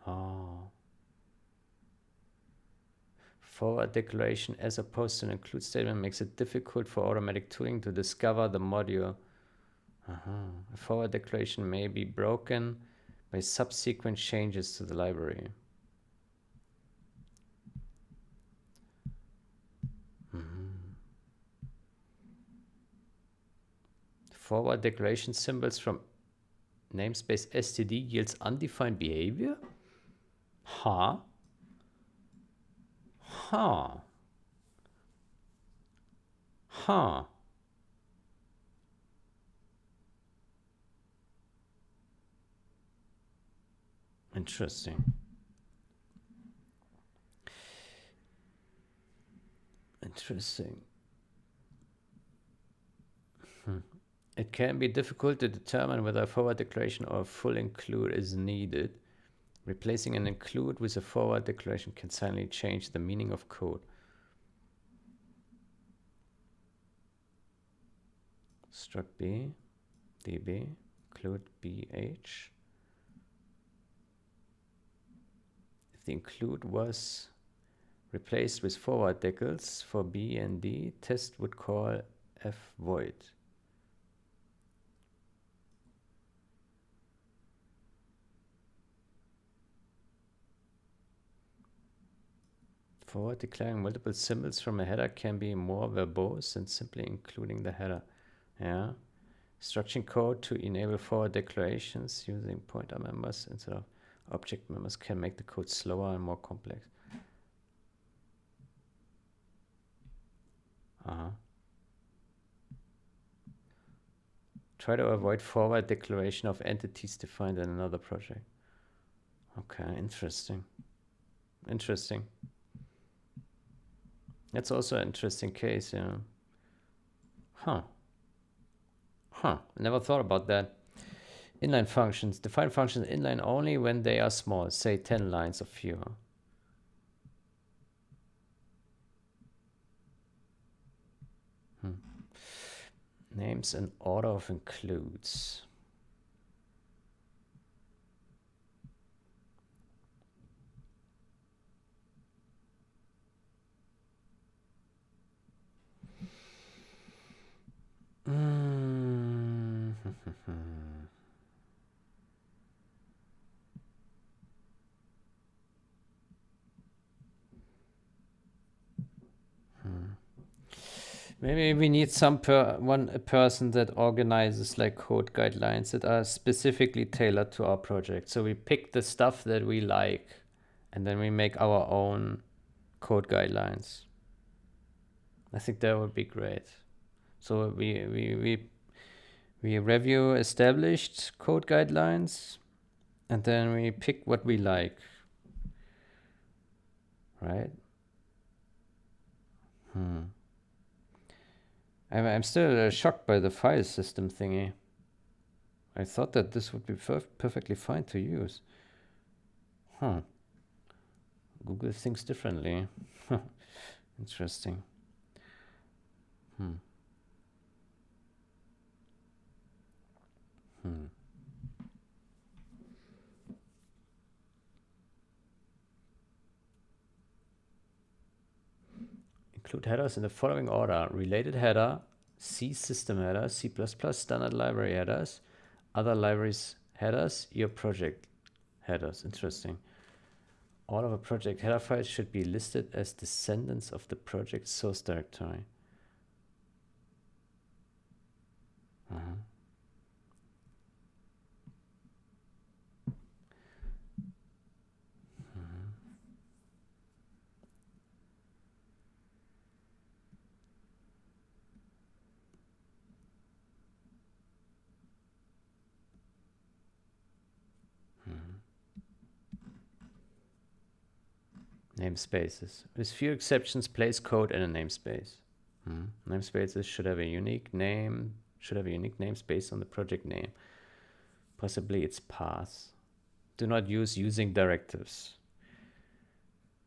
Oh. Forward declaration as opposed to an include statement makes it difficult for automatic tooling to discover the module. A forward declaration may be broken, by subsequent changes to the library. Forward declaration symbols from namespace std yields undefined behavior? Huh? Huh. Huh. Interesting. Interesting. It can be difficult to determine whether a forward declaration or a full include is needed. Replacing an include with a forward declaration can suddenly change the meaning of code. Struct B, db, include bh. If the include was replaced with forward decals for B and D, test would call f void. Forward declaring multiple symbols from a header can be more verbose than simply including the header. Yeah. Structuring code to enable forward declarations using pointer members instead of object members can make the code slower and more complex. Try to avoid forward declaration of entities defined in another project. Okay, interesting. Interesting. That's also an interesting case, yeah. Huh. Never thought about that. Inline functions. Define functions inline only when they are small, say 10 lines or fewer. Names and order of includes. Maybe we need a person that organizes like code guidelines that are specifically tailored to our project. So we pick the stuff that we like, and then we make our own code guidelines. I think that would be great. So we review established code guidelines, and then we pick what we like. Right? I'm still shocked by the file system thingy. I thought that this would be perfectly fine to use. Google thinks differently. Interesting. Include headers in the following order: related header, C system header, C++ standard library headers, other libraries headers, your project headers. Interesting. All of a project header files should be listed as descendants of the project source directory. Namespaces. With few exceptions, place code in a namespace. Namespaces should have a unique name, namespace on the project name. Possibly its path. Do not use using directives.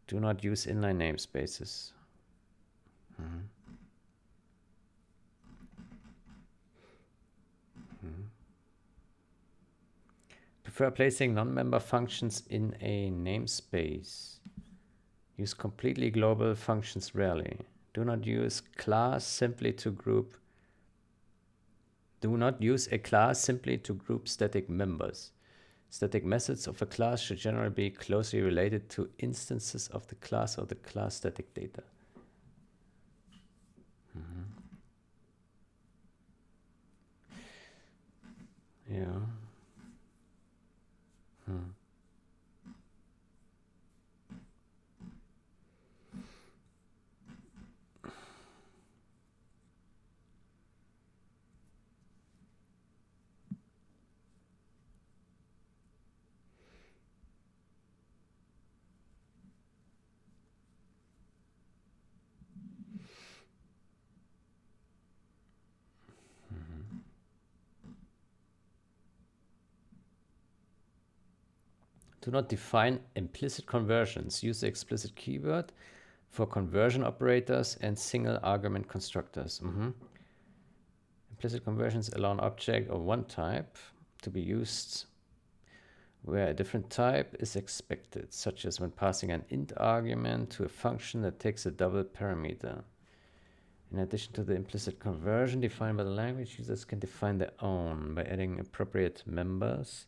Do not use inline namespaces. Prefer placing non-member functions in a namespace. Use completely global functions rarely. Do not use class simply to group. Do not use a class simply to group static members. Static methods of a class should generally be closely related to instances of the class or the class static data. Yeah. Do not define implicit conversions. Use the explicit keyword for conversion operators and single argument constructors. Implicit conversions allow an object of one type to be used where a different type is expected, such as when passing an int argument to a function that takes a double parameter. In addition to the implicit conversion defined by the language, users can define their own by adding appropriate members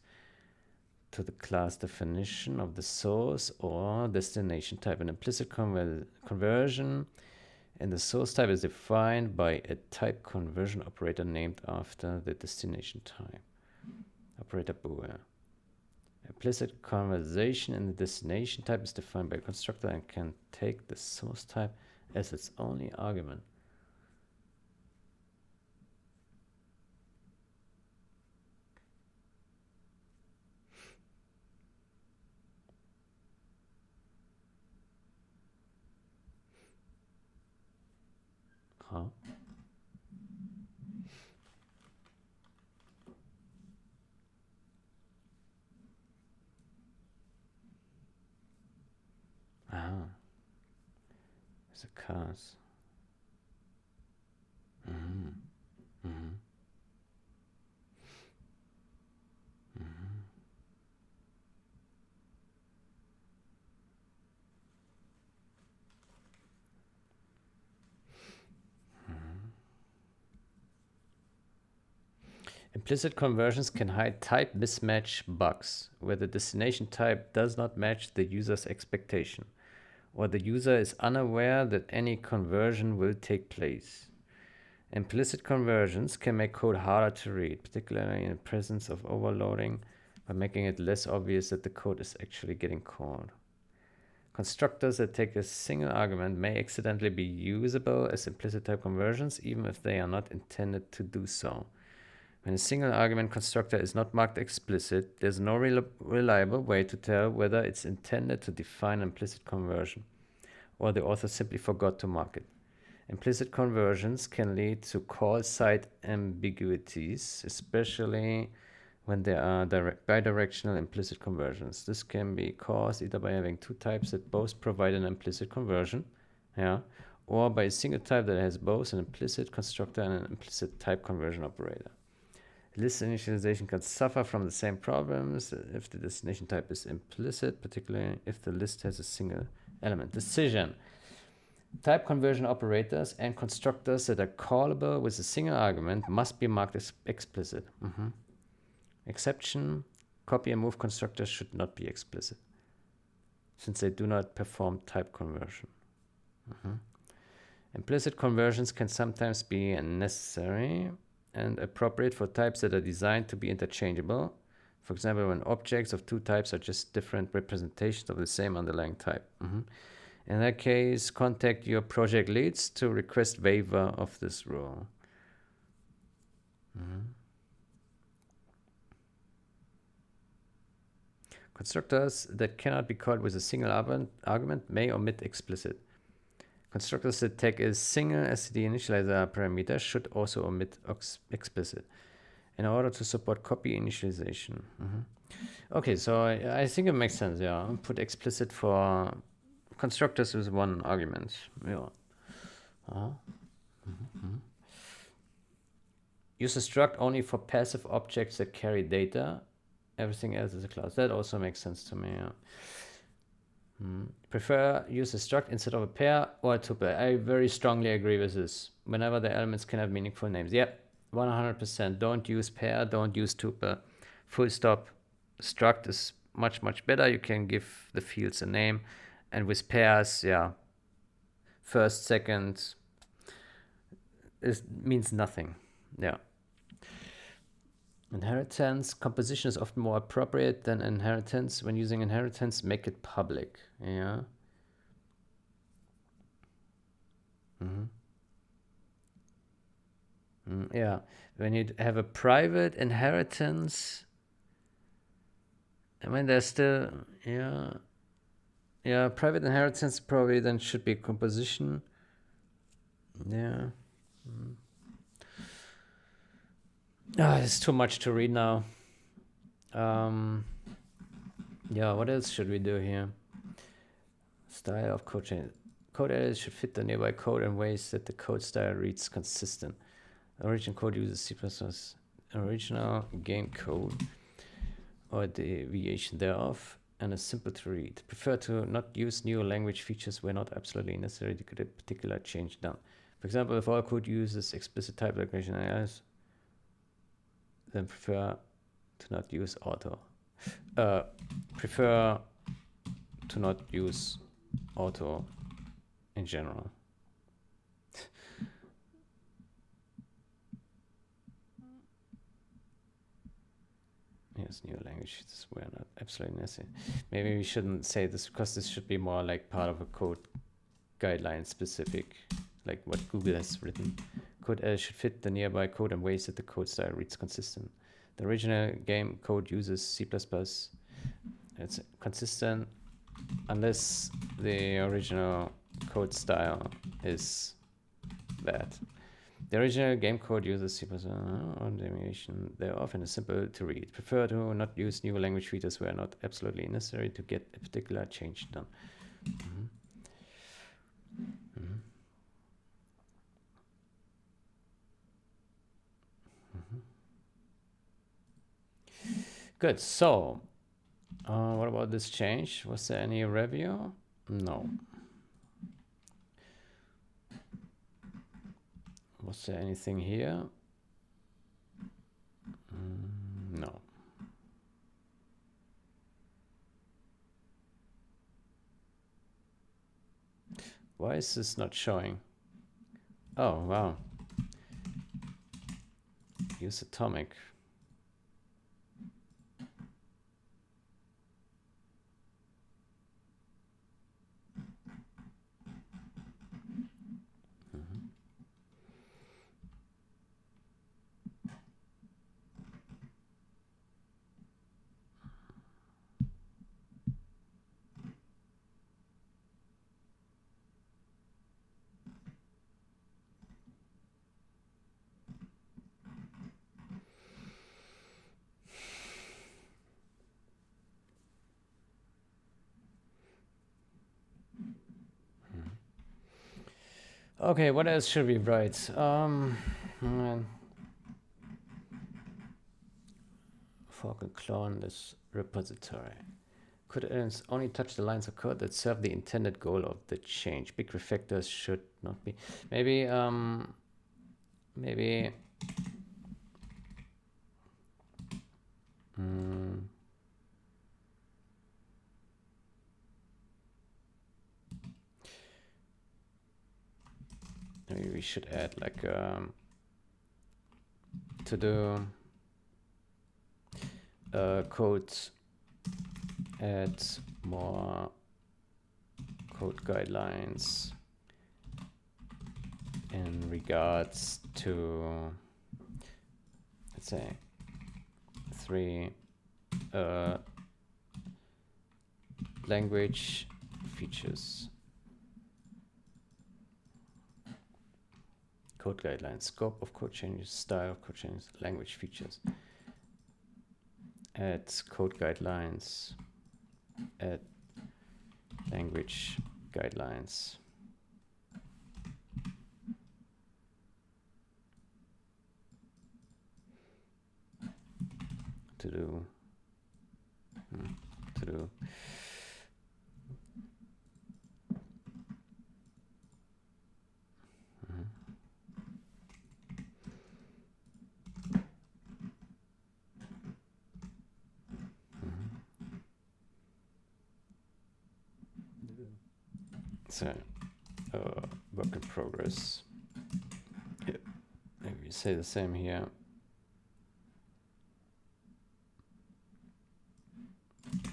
to the class definition of the source or destination type. An implicit conversion in the source type is defined by a type conversion operator named after the destination type. Operator bool. Implicit conversion in the destination type is defined by a constructor and can take the source type as its only argument. Huh? Ah, it's a cars. Implicit conversions can hide type mismatch bugs, where the destination type does not match the user's expectation, or the user is unaware that any conversion will take place. Implicit conversions can make code harder to read, particularly in the presence of overloading, by making it less obvious that the code is actually getting called. Constructors that take a single argument may accidentally be usable as implicit type conversions, even if they are not intended to do so. When a single argument constructor is not marked explicit, there's no reliable way to tell whether it's intended to define an implicit conversion, or the author simply forgot to mark it. Implicit conversions can lead to call site ambiguities, especially when there are bidirectional implicit conversions. This can be caused either by having two types that both provide an implicit conversion, or by a single type that has both an implicit constructor and an implicit type conversion operator. List initialization can suffer from the same problems if the destination type is implicit, particularly if the list has a single element. Decision. Type conversion operators and constructors that are callable with a single argument must be marked as explicit. Exception, copy and move constructors should not be explicit, since they do not perform type conversion. Implicit conversions can sometimes be necessary and appropriate for types that are designed to be interchangeable. For example, when objects of two types are just different representations of the same underlying type. In that case, contact your project leads to request waiver of this rule. Constructors that cannot be called with a single argument may omit explicit. Constructors that take a single std initializer parameter should also omit explicit in order to support copy initialization. Okay, so I think it makes sense, yeah. Put explicit for constructors with one argument. Yeah. Use a struct only for passive objects that carry data. Everything else is a class. That also makes sense to me, yeah. Prefer use a struct instead of a pair or a tuple. I very strongly agree with this. Whenever the elements can have meaningful names. Yep, 100%. Don't use pair, don't use tuple. Full stop. struct is much better. You can give the fields a name, and with pairs, yeah, first, second, it means nothing. Yeah. Inheritance composition is often more appropriate than inheritance. When using inheritance, make it public. Yeah. Yeah. When you have a private inheritance, I mean, there's still, yeah, private inheritance probably then should be composition. Yeah. It's too much to read now. Yeah, what else should we do here? Style of code change. Code edits should fit the nearby code in ways that the code style reads consistent. Original code uses C++. Original game code or deviation thereof and is simple to read. Prefer to not use new language features where not absolutely necessary to get a particular change done. For example, if all code uses explicit type declaration AIs, then prefer to not use auto. Prefer to not use auto in general. Yes, new language features were not absolutely necessary. Maybe we shouldn't say this because this should be more like part of a code guideline specific, like what Google has written. Code edit should fit the nearby code in ways that the code style reads consistent. The original game code uses C++. It's consistent unless the original code style is bad. The original game code uses C++ on deviation thereof and is simple to read. Prefer to not use new language features where not absolutely necessary to get a particular change done. Good. So, what about this change? Was there any review? No. Was there anything here? No. Why is this not showing? Oh, wow. Use atomic. Okay, what else should we write? Fork and clone this repository. Could it only touch the lines of code that serve the intended goal of the change? Big refactors should not be. Maybe maybe maybe we should add like to do code, add more code guidelines in regards to, let's say, 3 language features. Code guidelines, scope of code changes, style of code changes, language features. Add code guidelines, add language guidelines. To do. So work in progress. Yeah. Maybe we say the same here.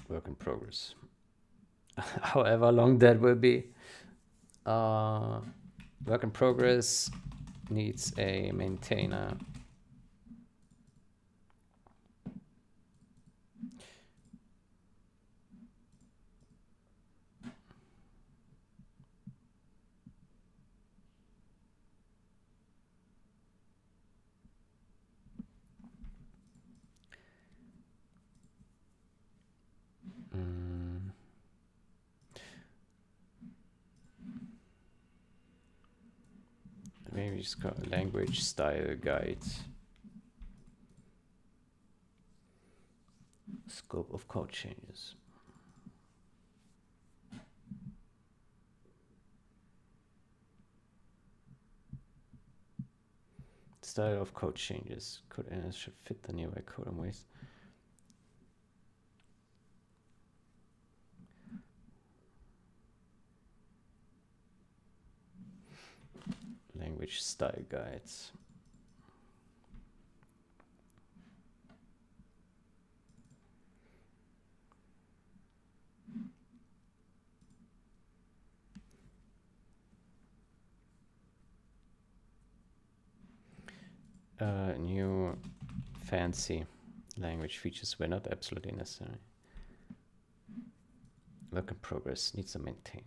Work in progress. However long that will be. Work in progress needs a maintainer. Maybe just call it language style guide. Scope of code changes. Style of code changes. Code errors should fit the nearby code and waste. Language style guides. New fancy language features were not absolutely necessary. Work in progress needs a maintainer.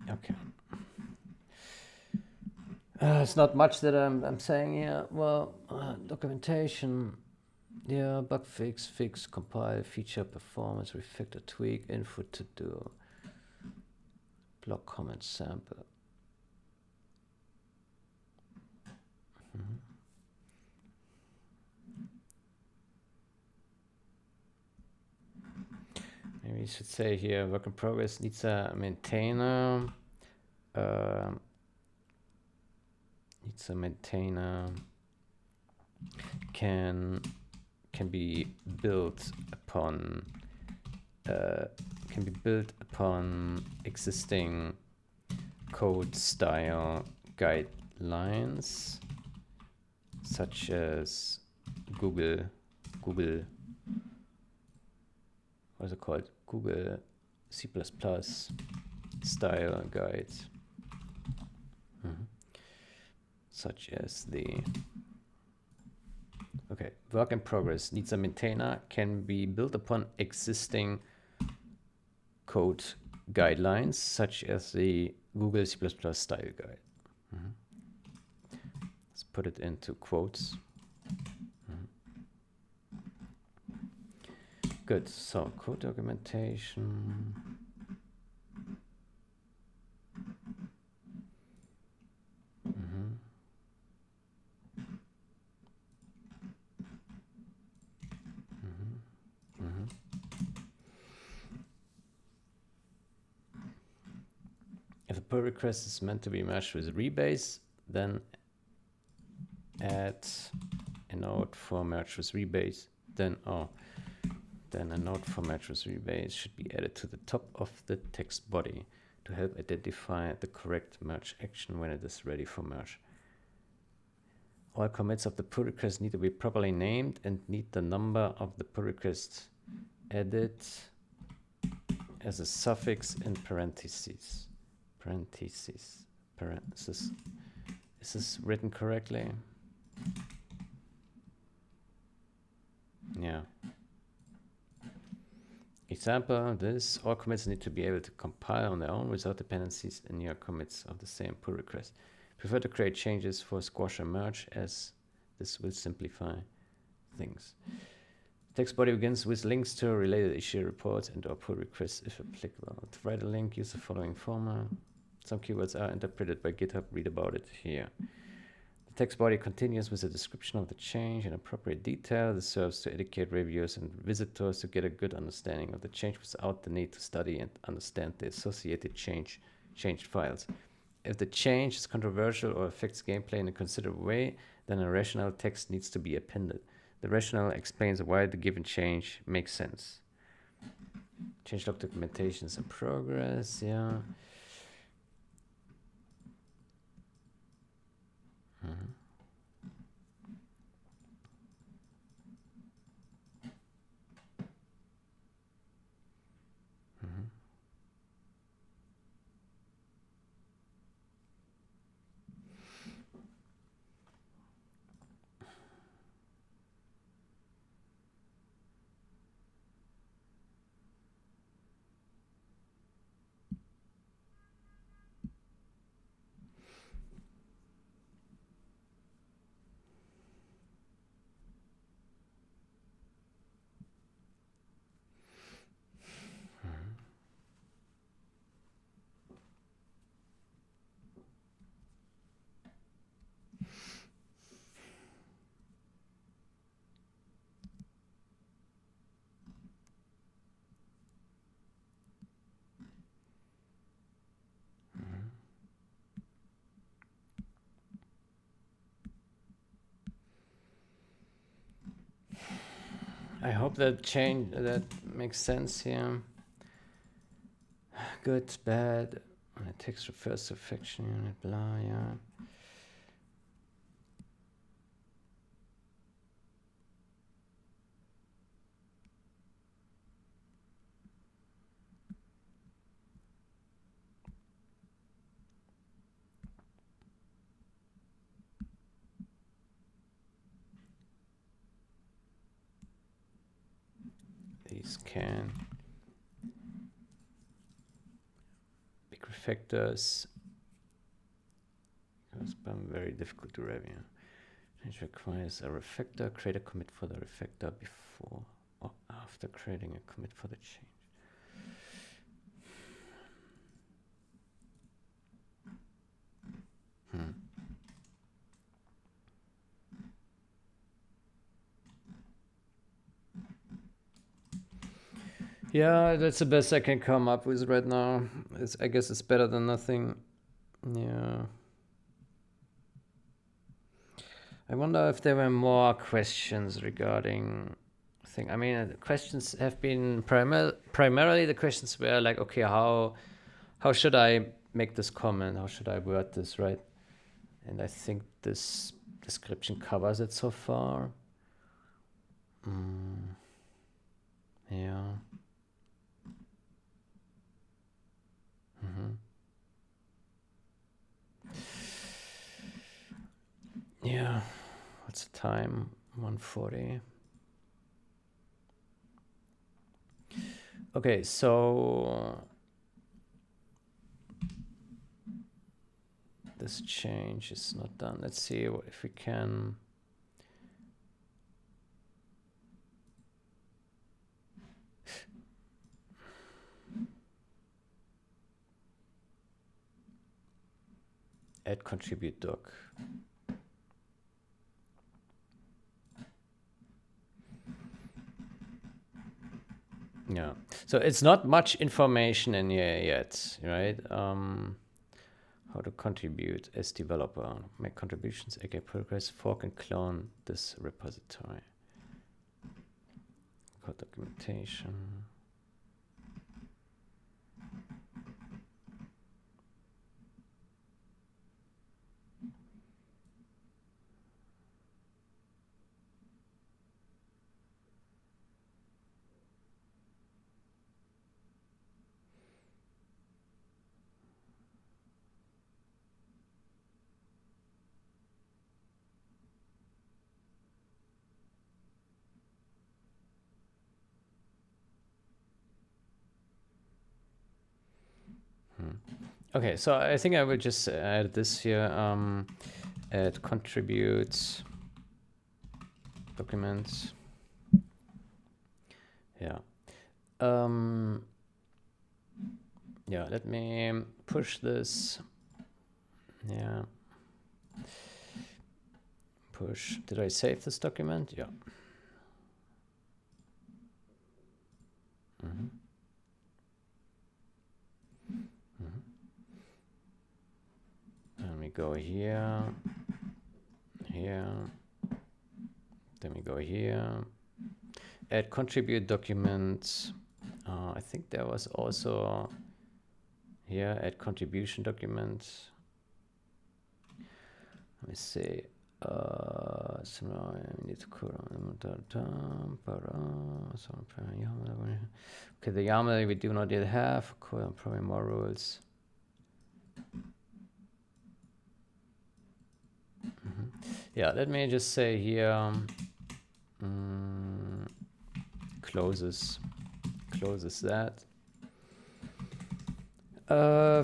Okay. It's not much that I'm saying here. Well, documentation. Yeah, bug fix, compile, feature, performance, refactor, tweak, info to do, block, comment, sample. Maybe you should say here, work in progress needs a maintainer. Needs a maintainer. Can be built upon existing code style guidelines, such as Google, what is it called? Google C++ style guides, such as the, okay, work in progress needs a maintainer, can be built upon existing code guidelines, such as the Google C++ style guide. Let's put it into quotes. Good, so code documentation. If a pull request is meant to be merged with rebase, then add a node for merge with rebase. Then a node for merge with rebase should be added to the top of the text body to help identify the correct merge action when it is ready for merge. All commits of the pull request need to be properly named and need the number of the pull request added as a suffix in parentheses. Is this written correctly? Yeah. Example, all commits need to be able to compile on their own without dependencies in your commits of the same pull request. Prefer to create changes for squash and merge, as this will simplify things. Text body begins with links to related issue reports and or pull requests if applicable. To write a link, use the following format. Some keywords are interpreted by GitHub. Read about it here. The Text body continues with a description of the change in appropriate detail. This serves to educate reviewers and visitors to get a good understanding of the change without the need to study and understand the associated changed files. If the change is controversial or affects gameplay in a considerable way, then a rationale text needs to be appended. The rationale explains why the given change makes sense. Changelog documentation is in progress, yeah. I hope that makes sense here. Good, bad. When a text refers to a fiction unit, blah, yeah. These can big refactors because I'm very difficult to review. It requires a refactor. Create a commit for the refactor before or after creating a commit for the change. Yeah, that's the best I can come up with right now. I guess it's better than nothing. Yeah. I wonder if there were more questions regarding thing. I mean, the questions have been primarily the questions were like, okay, how should I make this comment? How should I word this, right? And I think this description covers it so far. Yeah. Yeah. What's the time? 1:40. Okay, so this change is not done. Let's see if we can. Add contribute doc. Yeah, so it's not much information in here yet, right? How to contribute as developer. Make contributions, aka progress, fork and clone this repository. Code documentation. Okay, so I think I will just add this here. Add contribute documents. Yeah. Yeah, let me push this. Yeah. push. Did I save this document? Yeah. Mm-hmm. Mm-hmm. And we go here, here, then we go here, add contribute documents. I think there was also here, add contribution documents. Let me see. So now I need to okay, the YAML we do not yet have. Cool, probably more rules. Yeah, let me just say here closes that.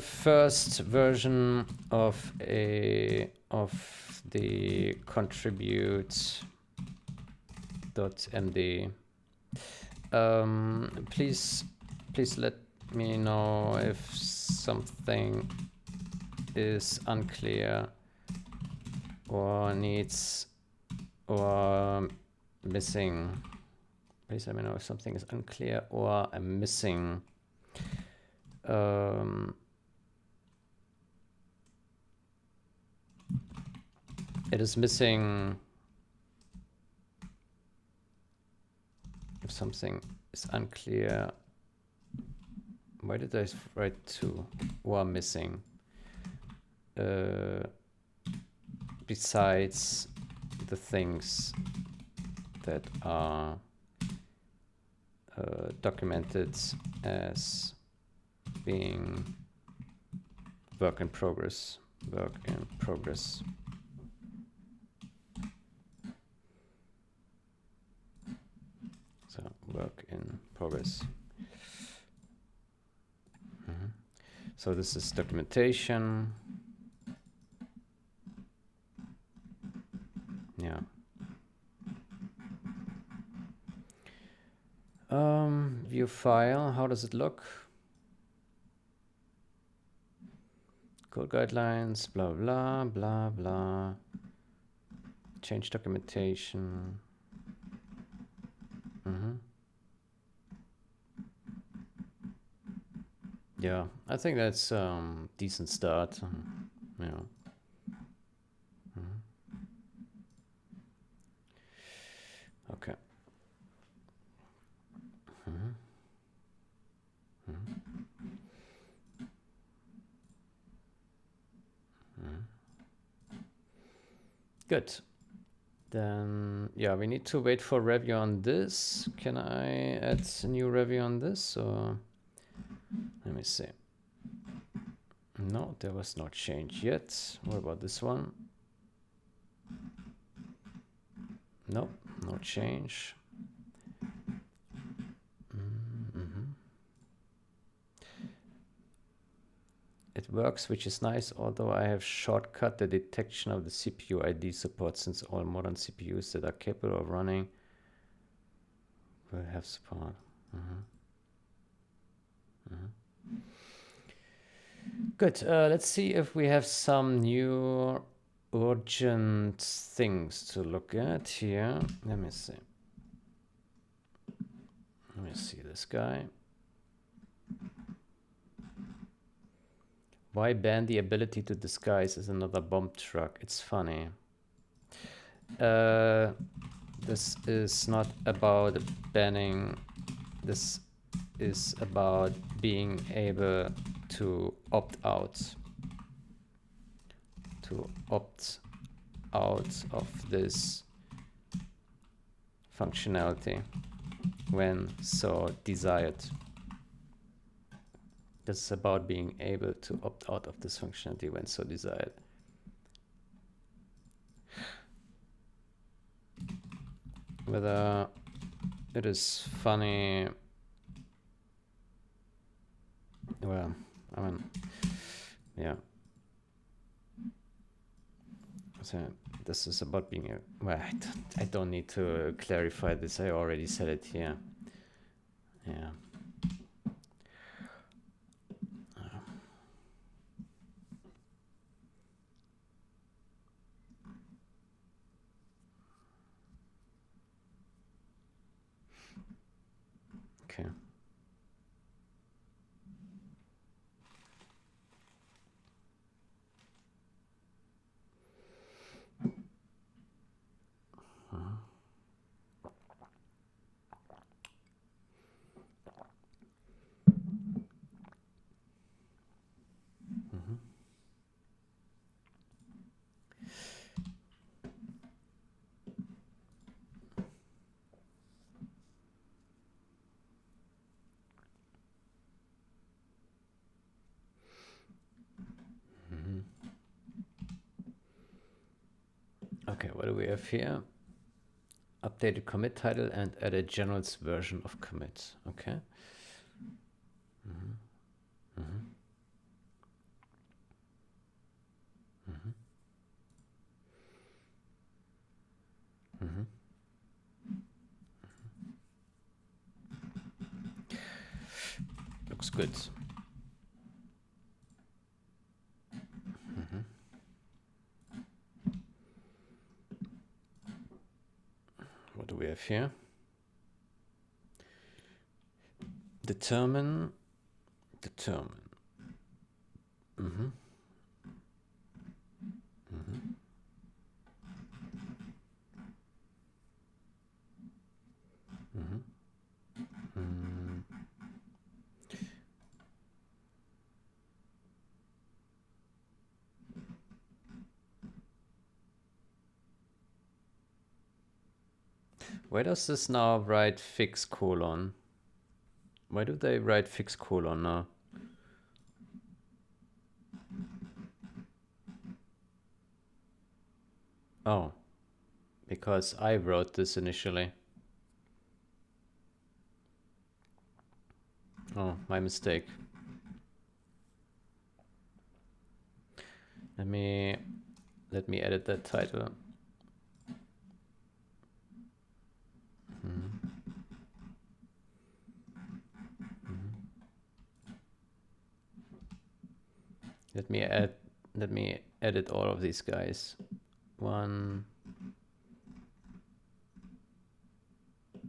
First version of the contribute.md. Please let me know if something is unclear or needs or missing. Please let me know if something is unclear or I'm missing. It is missing if something is unclear. Why did I write two or missing? Besides the things that are documented as being work in progress. So work in progress. So this is documentation. Yeah. View file, how does it look? Code guidelines, blah, blah, blah, blah. Change documentation. Yeah, I think that's decent start. Yeah. Okay. Good. Then, yeah, we need to wait for review on this. Can I add a new review on this? Or let me see. No, there was no change yet. What about this one? Nope, no change. It works, which is nice, although I have shortcut the detection of the CPU ID support since all modern CPUs that are capable of running will have support. Good. Let's see if we have some new urgent things to look at here. Let me see. Let me see this guy. Why ban the ability to disguise as another bomb truck? It's funny. This is not about banning. This is about being able to opt out. To opt out of this functionality when so desired. This is about being able to opt out of this functionality when so desired. Whether it is funny, well, I mean, yeah. So this is about being a, well, I don't need to clarify this. I already said it here. Yeah. Okay, what do we have here? Updated commit title and added general's version of commit. Okay. Mm-hmm. Mm-hmm. Mm-hmm. Mm-hmm. Looks good. Mm-hmm. What do we have here? Determine. Mm-hmm. Mm-hmm. Mm-hmm. Mm. Where does this now write fix colon? Why do they write fix colon now? Oh, because I wrote this initially. Oh, my mistake. Let me edit that title. Mm-hmm. Mm-hmm. Let me edit all of these guys. 1,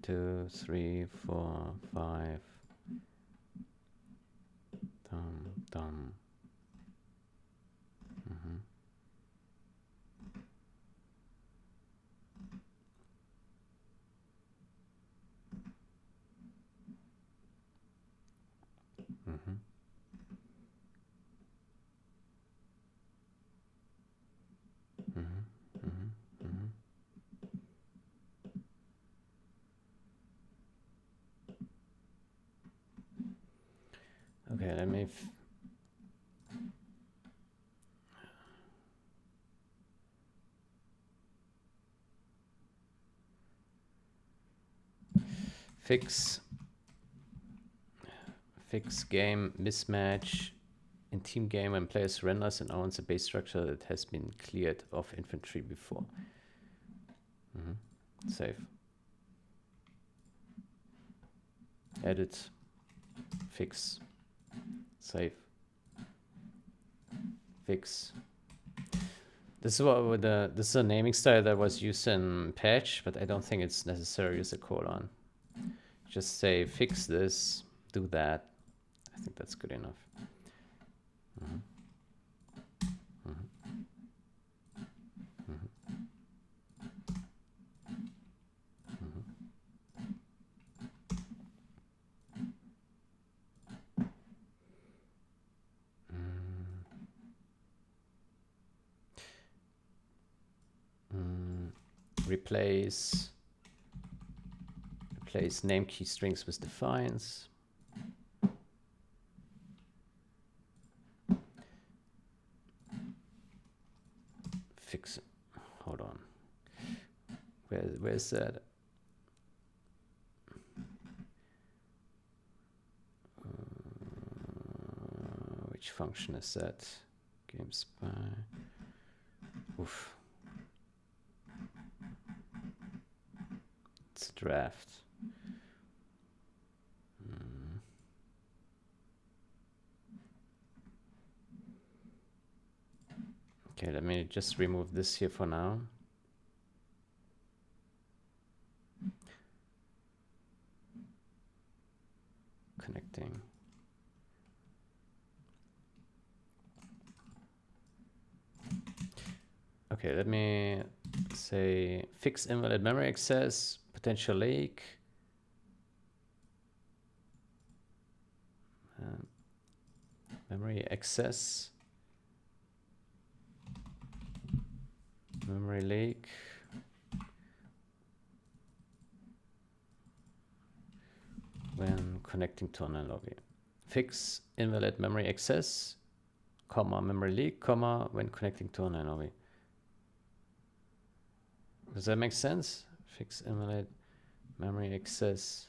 2, 3, 4, 5. Dum. Mm-hmm. Mm-hmm. Mm-hmm. Mm-hmm. Mm-hmm. Okay, let me fix game mismatch in team game when player surrenders and owns a base structure that has been cleared of infantry before. Mm-hmm. Save. Edit. Fix. Save. Fix. This is a naming style that was used in patch, but I don't think it's necessary to use a colon. Just say fix this, do that. I think that's good enough. Mm-hmm. Mm-hmm. Mm-hmm. Mm-hmm. Replace name key strings with defines. Fix it. Hold on. Where's that? Which function is that? Game spy. Oof. It's a draft. Okay, let me just remove this here for now. Connecting. Okay, let me say fix invalid memory access, potential leak. Memory access. Memory leak. When connecting to online lobby. Fix invalid memory access, comma, memory leak, comma, when connecting to online lobby. Does that make sense? Fix invalid memory access.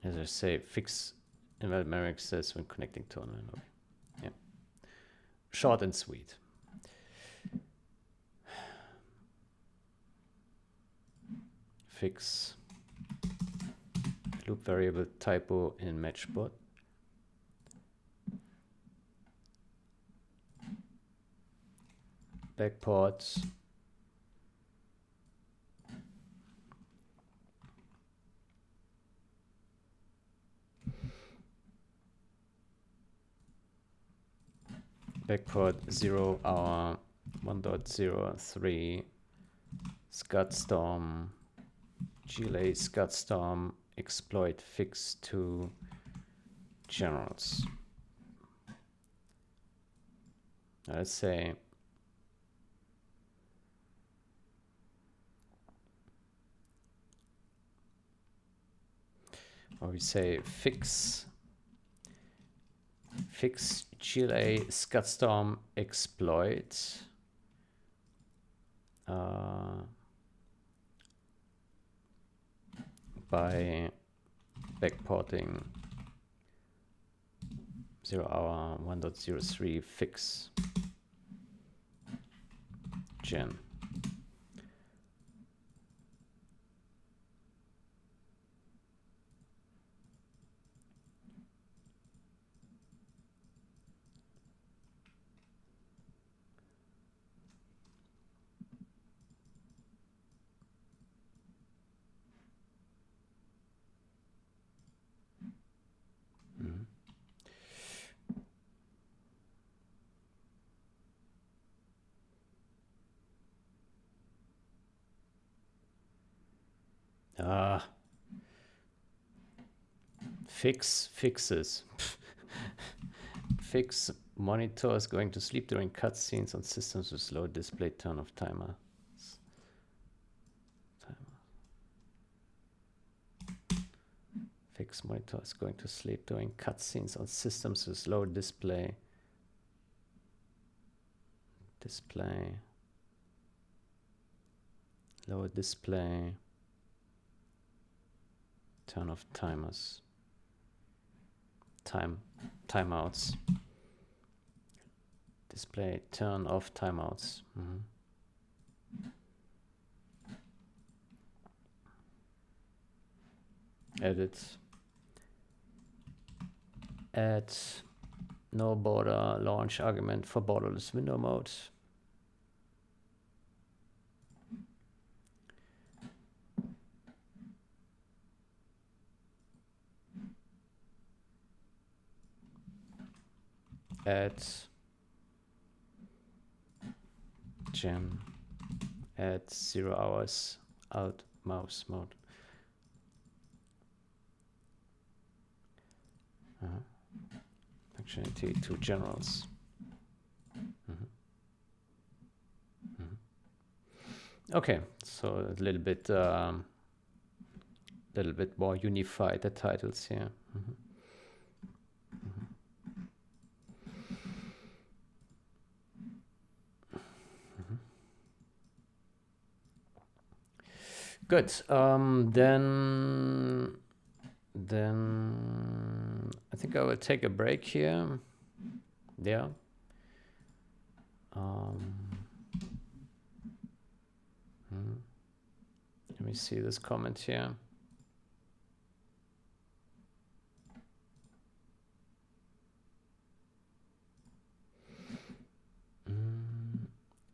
As I say, fix invalid memory access when connecting to online. Okay. Yeah. Short and sweet. Fix loop variable typo in matchbot. Backport. Backport 0 hour 1.03 Scudstorm GLA Scudstorm exploit fix to generals. Let's say or we say fix GLA Scudstorm exploit by backporting 0 hour 1.03 fix gen. Fixes. Fix monitors going to sleep during cutscenes on systems with slow display turn off timer. Fix monitors going to sleep during cutscenes on systems with low display. Lower display. Turn off timers. Timeouts. Display turn off timeouts. Edit. Add no border launch argument for borderless window mode. Add gem. Add 0 hours out mouse mode. Functionality to generals. Okay, so a little bit more unified, the titles here. Good. Then I think I will take a break here. Yeah. Let me see this comment here.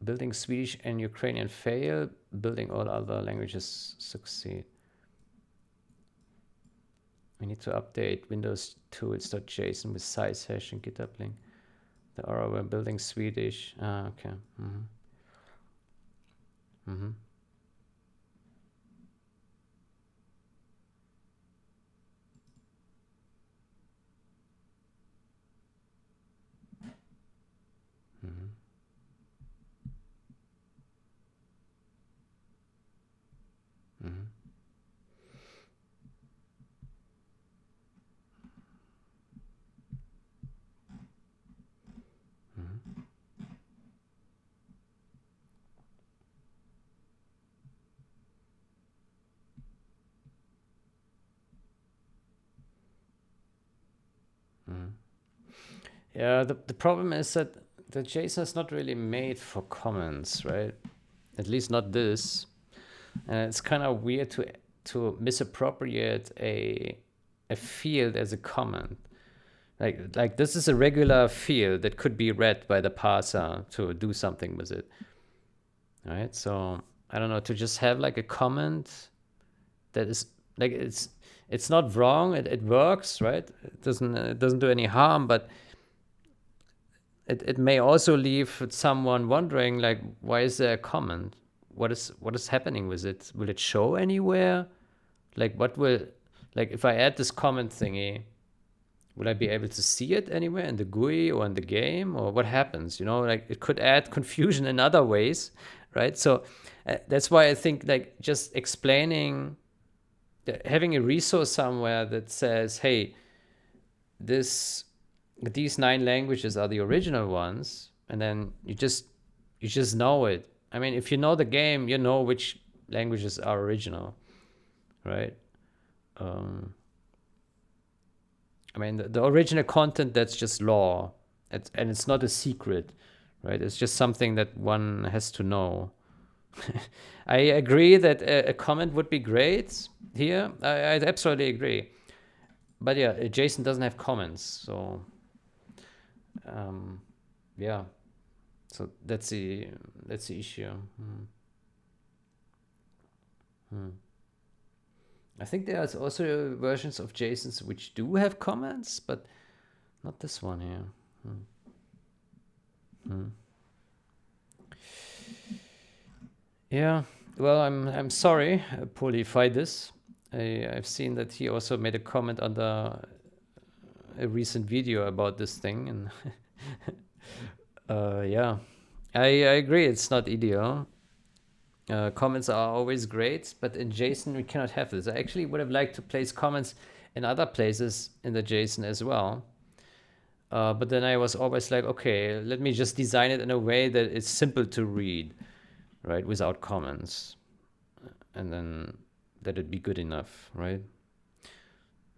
Building Swedish and Ukrainian fail, building all other languages succeed. We need to update Windows tools.json with size hash and GitHub link. The error when building Swedish. Okay. Yeah, the problem is that the JSON is not really made for comments, right? At least not this. And it's kind of weird to misappropriate a field as a comment. Like this is a regular field that could be read by the parser to do something with it. Right? So I don't know, to just have like a comment that is like it's not wrong, it works, right? It doesn't do any harm, but it may also leave someone wondering, like, why is there a comment? What is happening with it? Will it show anywhere? Like, if I add this comment thingy, will I be able to see it anywhere in the GUI or in the game, or what happens? Like, it could add confusion in other ways, right? So that's why I think, like, just explaining, having a resource somewhere that says, hey, these 9 languages are the original ones, and then you just know it. I mean, if you know the game, you know which languages are original, right? I mean, the original content, that's just law, and it's not a secret, right? It's just something that one has to know. I agree that a comment would be great here. I absolutely agree. But yeah, JSON doesn't have comments, so yeah. So that's the issue. I think there's also versions of JSONs which do have comments, but not this one here. Yeah. Well, I'm sorry, Polyfidus. I've seen that he also made a comment under a recent video about this thing, and yeah, I agree. It's not ideal. Comments are always great, but in JSON we cannot have this. I actually would have liked to place comments in other places in the JSON as well. But then I was always like, okay, let me just design it in a way that it's simple to read, right, without comments, and then that it'd be good enough, right?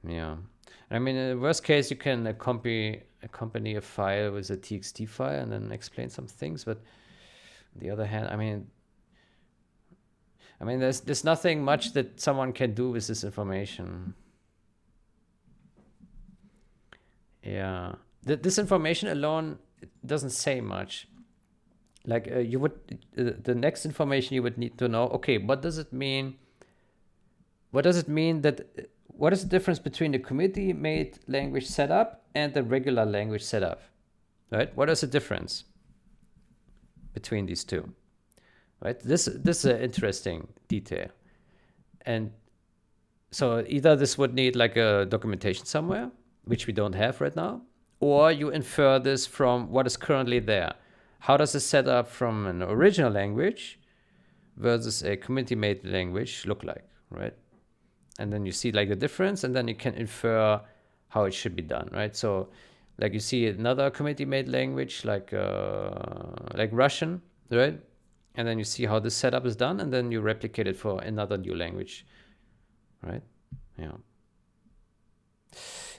Yeah. I mean, in the worst case, you can accompany a file with a txt file and then explain some things. But on the other hand, I mean, there's nothing much that someone can do with this information. Yeah, this information alone doesn't say much. Like you would, the next information you would need to know. Okay, what does it mean? What does it mean that? What is the difference between the committee-made language setup and the regular language setup? Right? What is the difference between these two? Right? This is an interesting detail, and so either this would need like a documentation somewhere, which we don't have right now, or you infer this from what is currently there. How does the setup from an original language versus a community-made language look like, right? And then you see like the difference, and then you can infer how it should be done, right? So like you see another community-made language like Russian, right? And then you see how this setup is done, and then you replicate it for another new language, right? Yeah.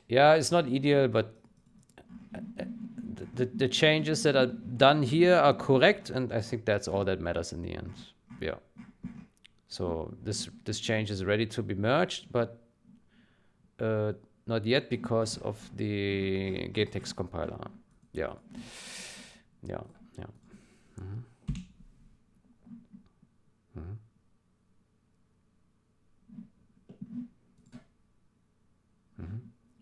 Yeah, it's not ideal, but the changes that are done here are correct, and I think that's all that matters in the end. Yeah. So this change is ready to be merged, but not yet because of the game text compiler. Yeah. Yeah. Yeah.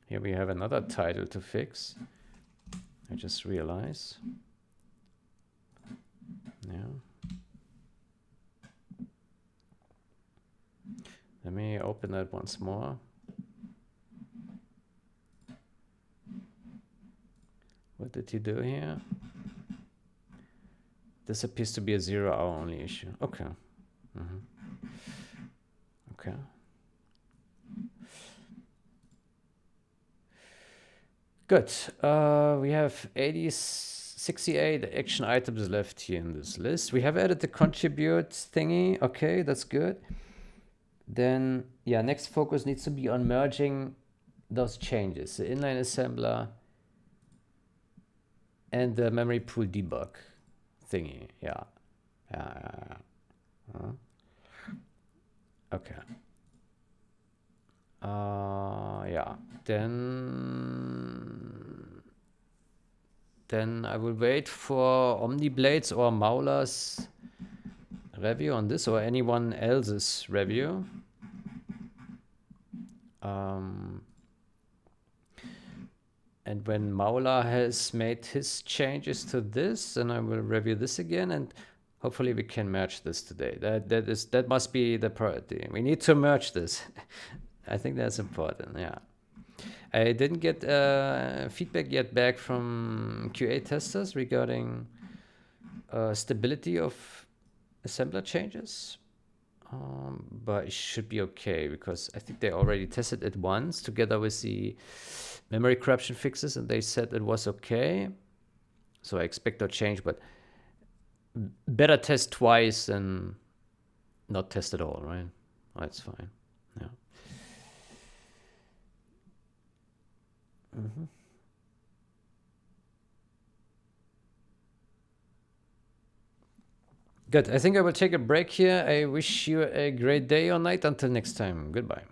Here we have another title to fix. I just realized. Yeah. Let me open that once more. What did he do here? This appears to be a 0-hour only issue. Okay. Okay. Good. We have 68 action items left here in this list. We have added the contribute thingy. Okay, that's good. Then, yeah, next focus needs to be on merging those changes. The inline assembler and the memory pool debug thingy. Yeah. Okay. Yeah. Then I will wait for OmniBlade's or Maula's review on this, or anyone else's review. And when Maula has made his changes to this, then I will review this again, and hopefully we can merge this today. That must be the priority. We need to merge this. I think that's important. Yeah. I didn't get feedback yet back from QA testers regarding stability of assembler changes. But it should be okay, because I think they already tested it once together with the memory corruption fixes, and they said it was okay. So I expect no change, but better test twice than not test at all, right? That's fine. Yeah. Good. I think I will take a break here. I wish you a great day or night. Until next time. Goodbye.